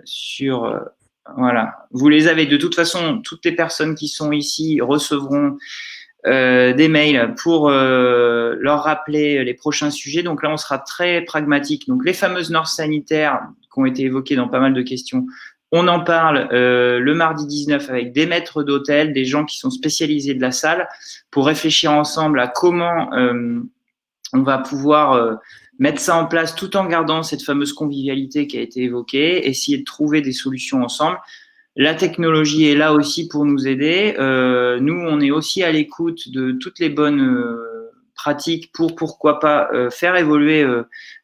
sur… voilà. Vous les avez. De toute façon, toutes les personnes qui sont ici recevront des mails pour leur rappeler les prochains sujets. Donc là, on sera très pragmatique. Donc les fameuses normes sanitaires qui ont été évoquées dans pas mal de questions, on en parle le mardi 19 avec des maîtres d'hôtel, des gens qui sont spécialisés de la salle, pour réfléchir ensemble à comment on va pouvoir mettre ça en place tout en gardant cette fameuse convivialité qui a été évoquée, essayer de trouver des solutions ensemble. La technologie est là aussi pour nous aider. Nous, on est aussi à l'écoute de toutes les bonnes pratiques pour, pourquoi pas, faire évoluer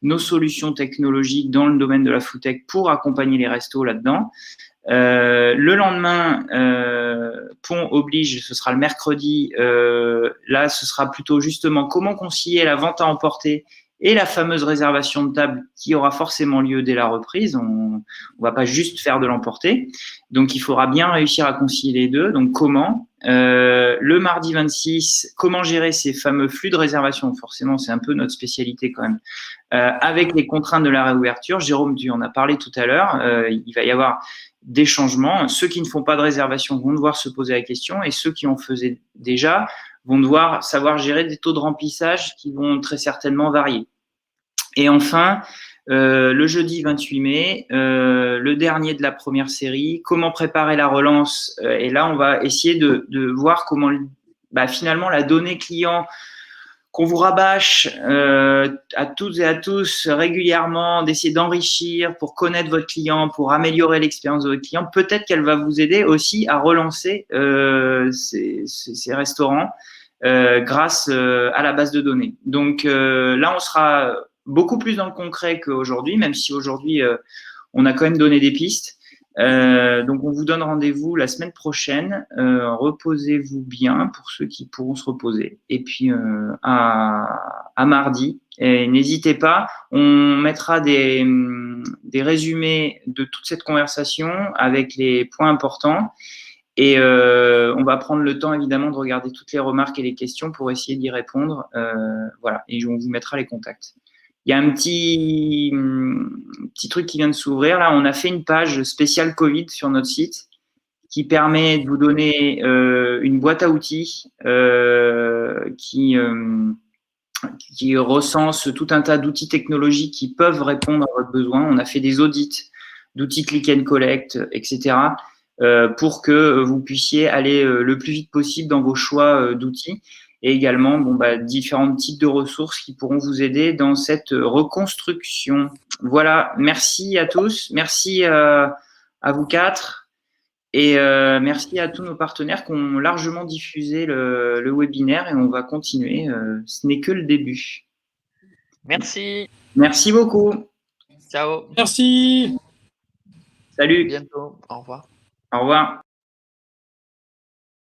nos solutions technologiques dans le domaine de la foodtech pour accompagner les restos là-dedans. Le lendemain, pont oblige, ce sera le mercredi. Là, ce sera plutôt justement comment concilier la vente à emporter et la fameuse réservation de table qui aura forcément lieu dès la reprise. On va pas juste faire de l'emporter. Donc, il faudra bien réussir à concilier les deux. Donc, comment le mardi 26, comment gérer ces fameux flux de réservation? Forcément, c'est un peu notre spécialité quand même. Avec les contraintes de la réouverture, Jérôme, tu en as parlé tout à l'heure, il va y avoir des changements. Ceux qui ne font pas de réservation vont devoir se poser la question et ceux qui en faisaient déjà vont devoir savoir gérer des taux de remplissage qui vont très certainement varier. Et enfin, le jeudi 28 mai, le dernier de la première série, comment préparer la relance. Et là, on va essayer de voir comment finalement la donnée client qu'on vous rabâche à toutes et à tous régulièrement, d'essayer d'enrichir pour connaître votre client, pour améliorer l'expérience de votre client, peut-être qu'elle va vous aider aussi à relancer ces restaurants grâce à la base de données. Donc là, on sera beaucoup plus dans le concret qu'aujourd'hui, même si aujourd'hui, on a quand même donné des pistes. Donc, on vous donne rendez-vous la semaine prochaine. Reposez-vous bien pour ceux qui pourront se reposer. Et puis, à mardi. Et n'hésitez pas, on mettra des résumés de toute cette conversation avec les points importants. Et on va prendre le temps, évidemment, de regarder toutes les remarques et les questions pour essayer d'y répondre. Voilà. Et on vous mettra les contacts. Il y a un petit truc qui vient de s'ouvrir. Là, on a fait une page spéciale Covid sur notre site qui permet de vous donner une boîte à outils qui recense tout un tas d'outils technologiques qui peuvent répondre à votre besoin. On a fait des audits d'outils click and collect, etc. Pour que vous puissiez aller le plus vite possible dans vos choix d'outils. et également différents types de ressources qui pourront vous aider dans cette reconstruction. Voilà, merci à tous, merci à vous quatre et merci à tous nos partenaires qui ont largement diffusé le webinaire et on va continuer, ce n'est que le début. Merci. Merci beaucoup. Ciao. Merci. Salut. À bientôt. Au revoir. Au revoir.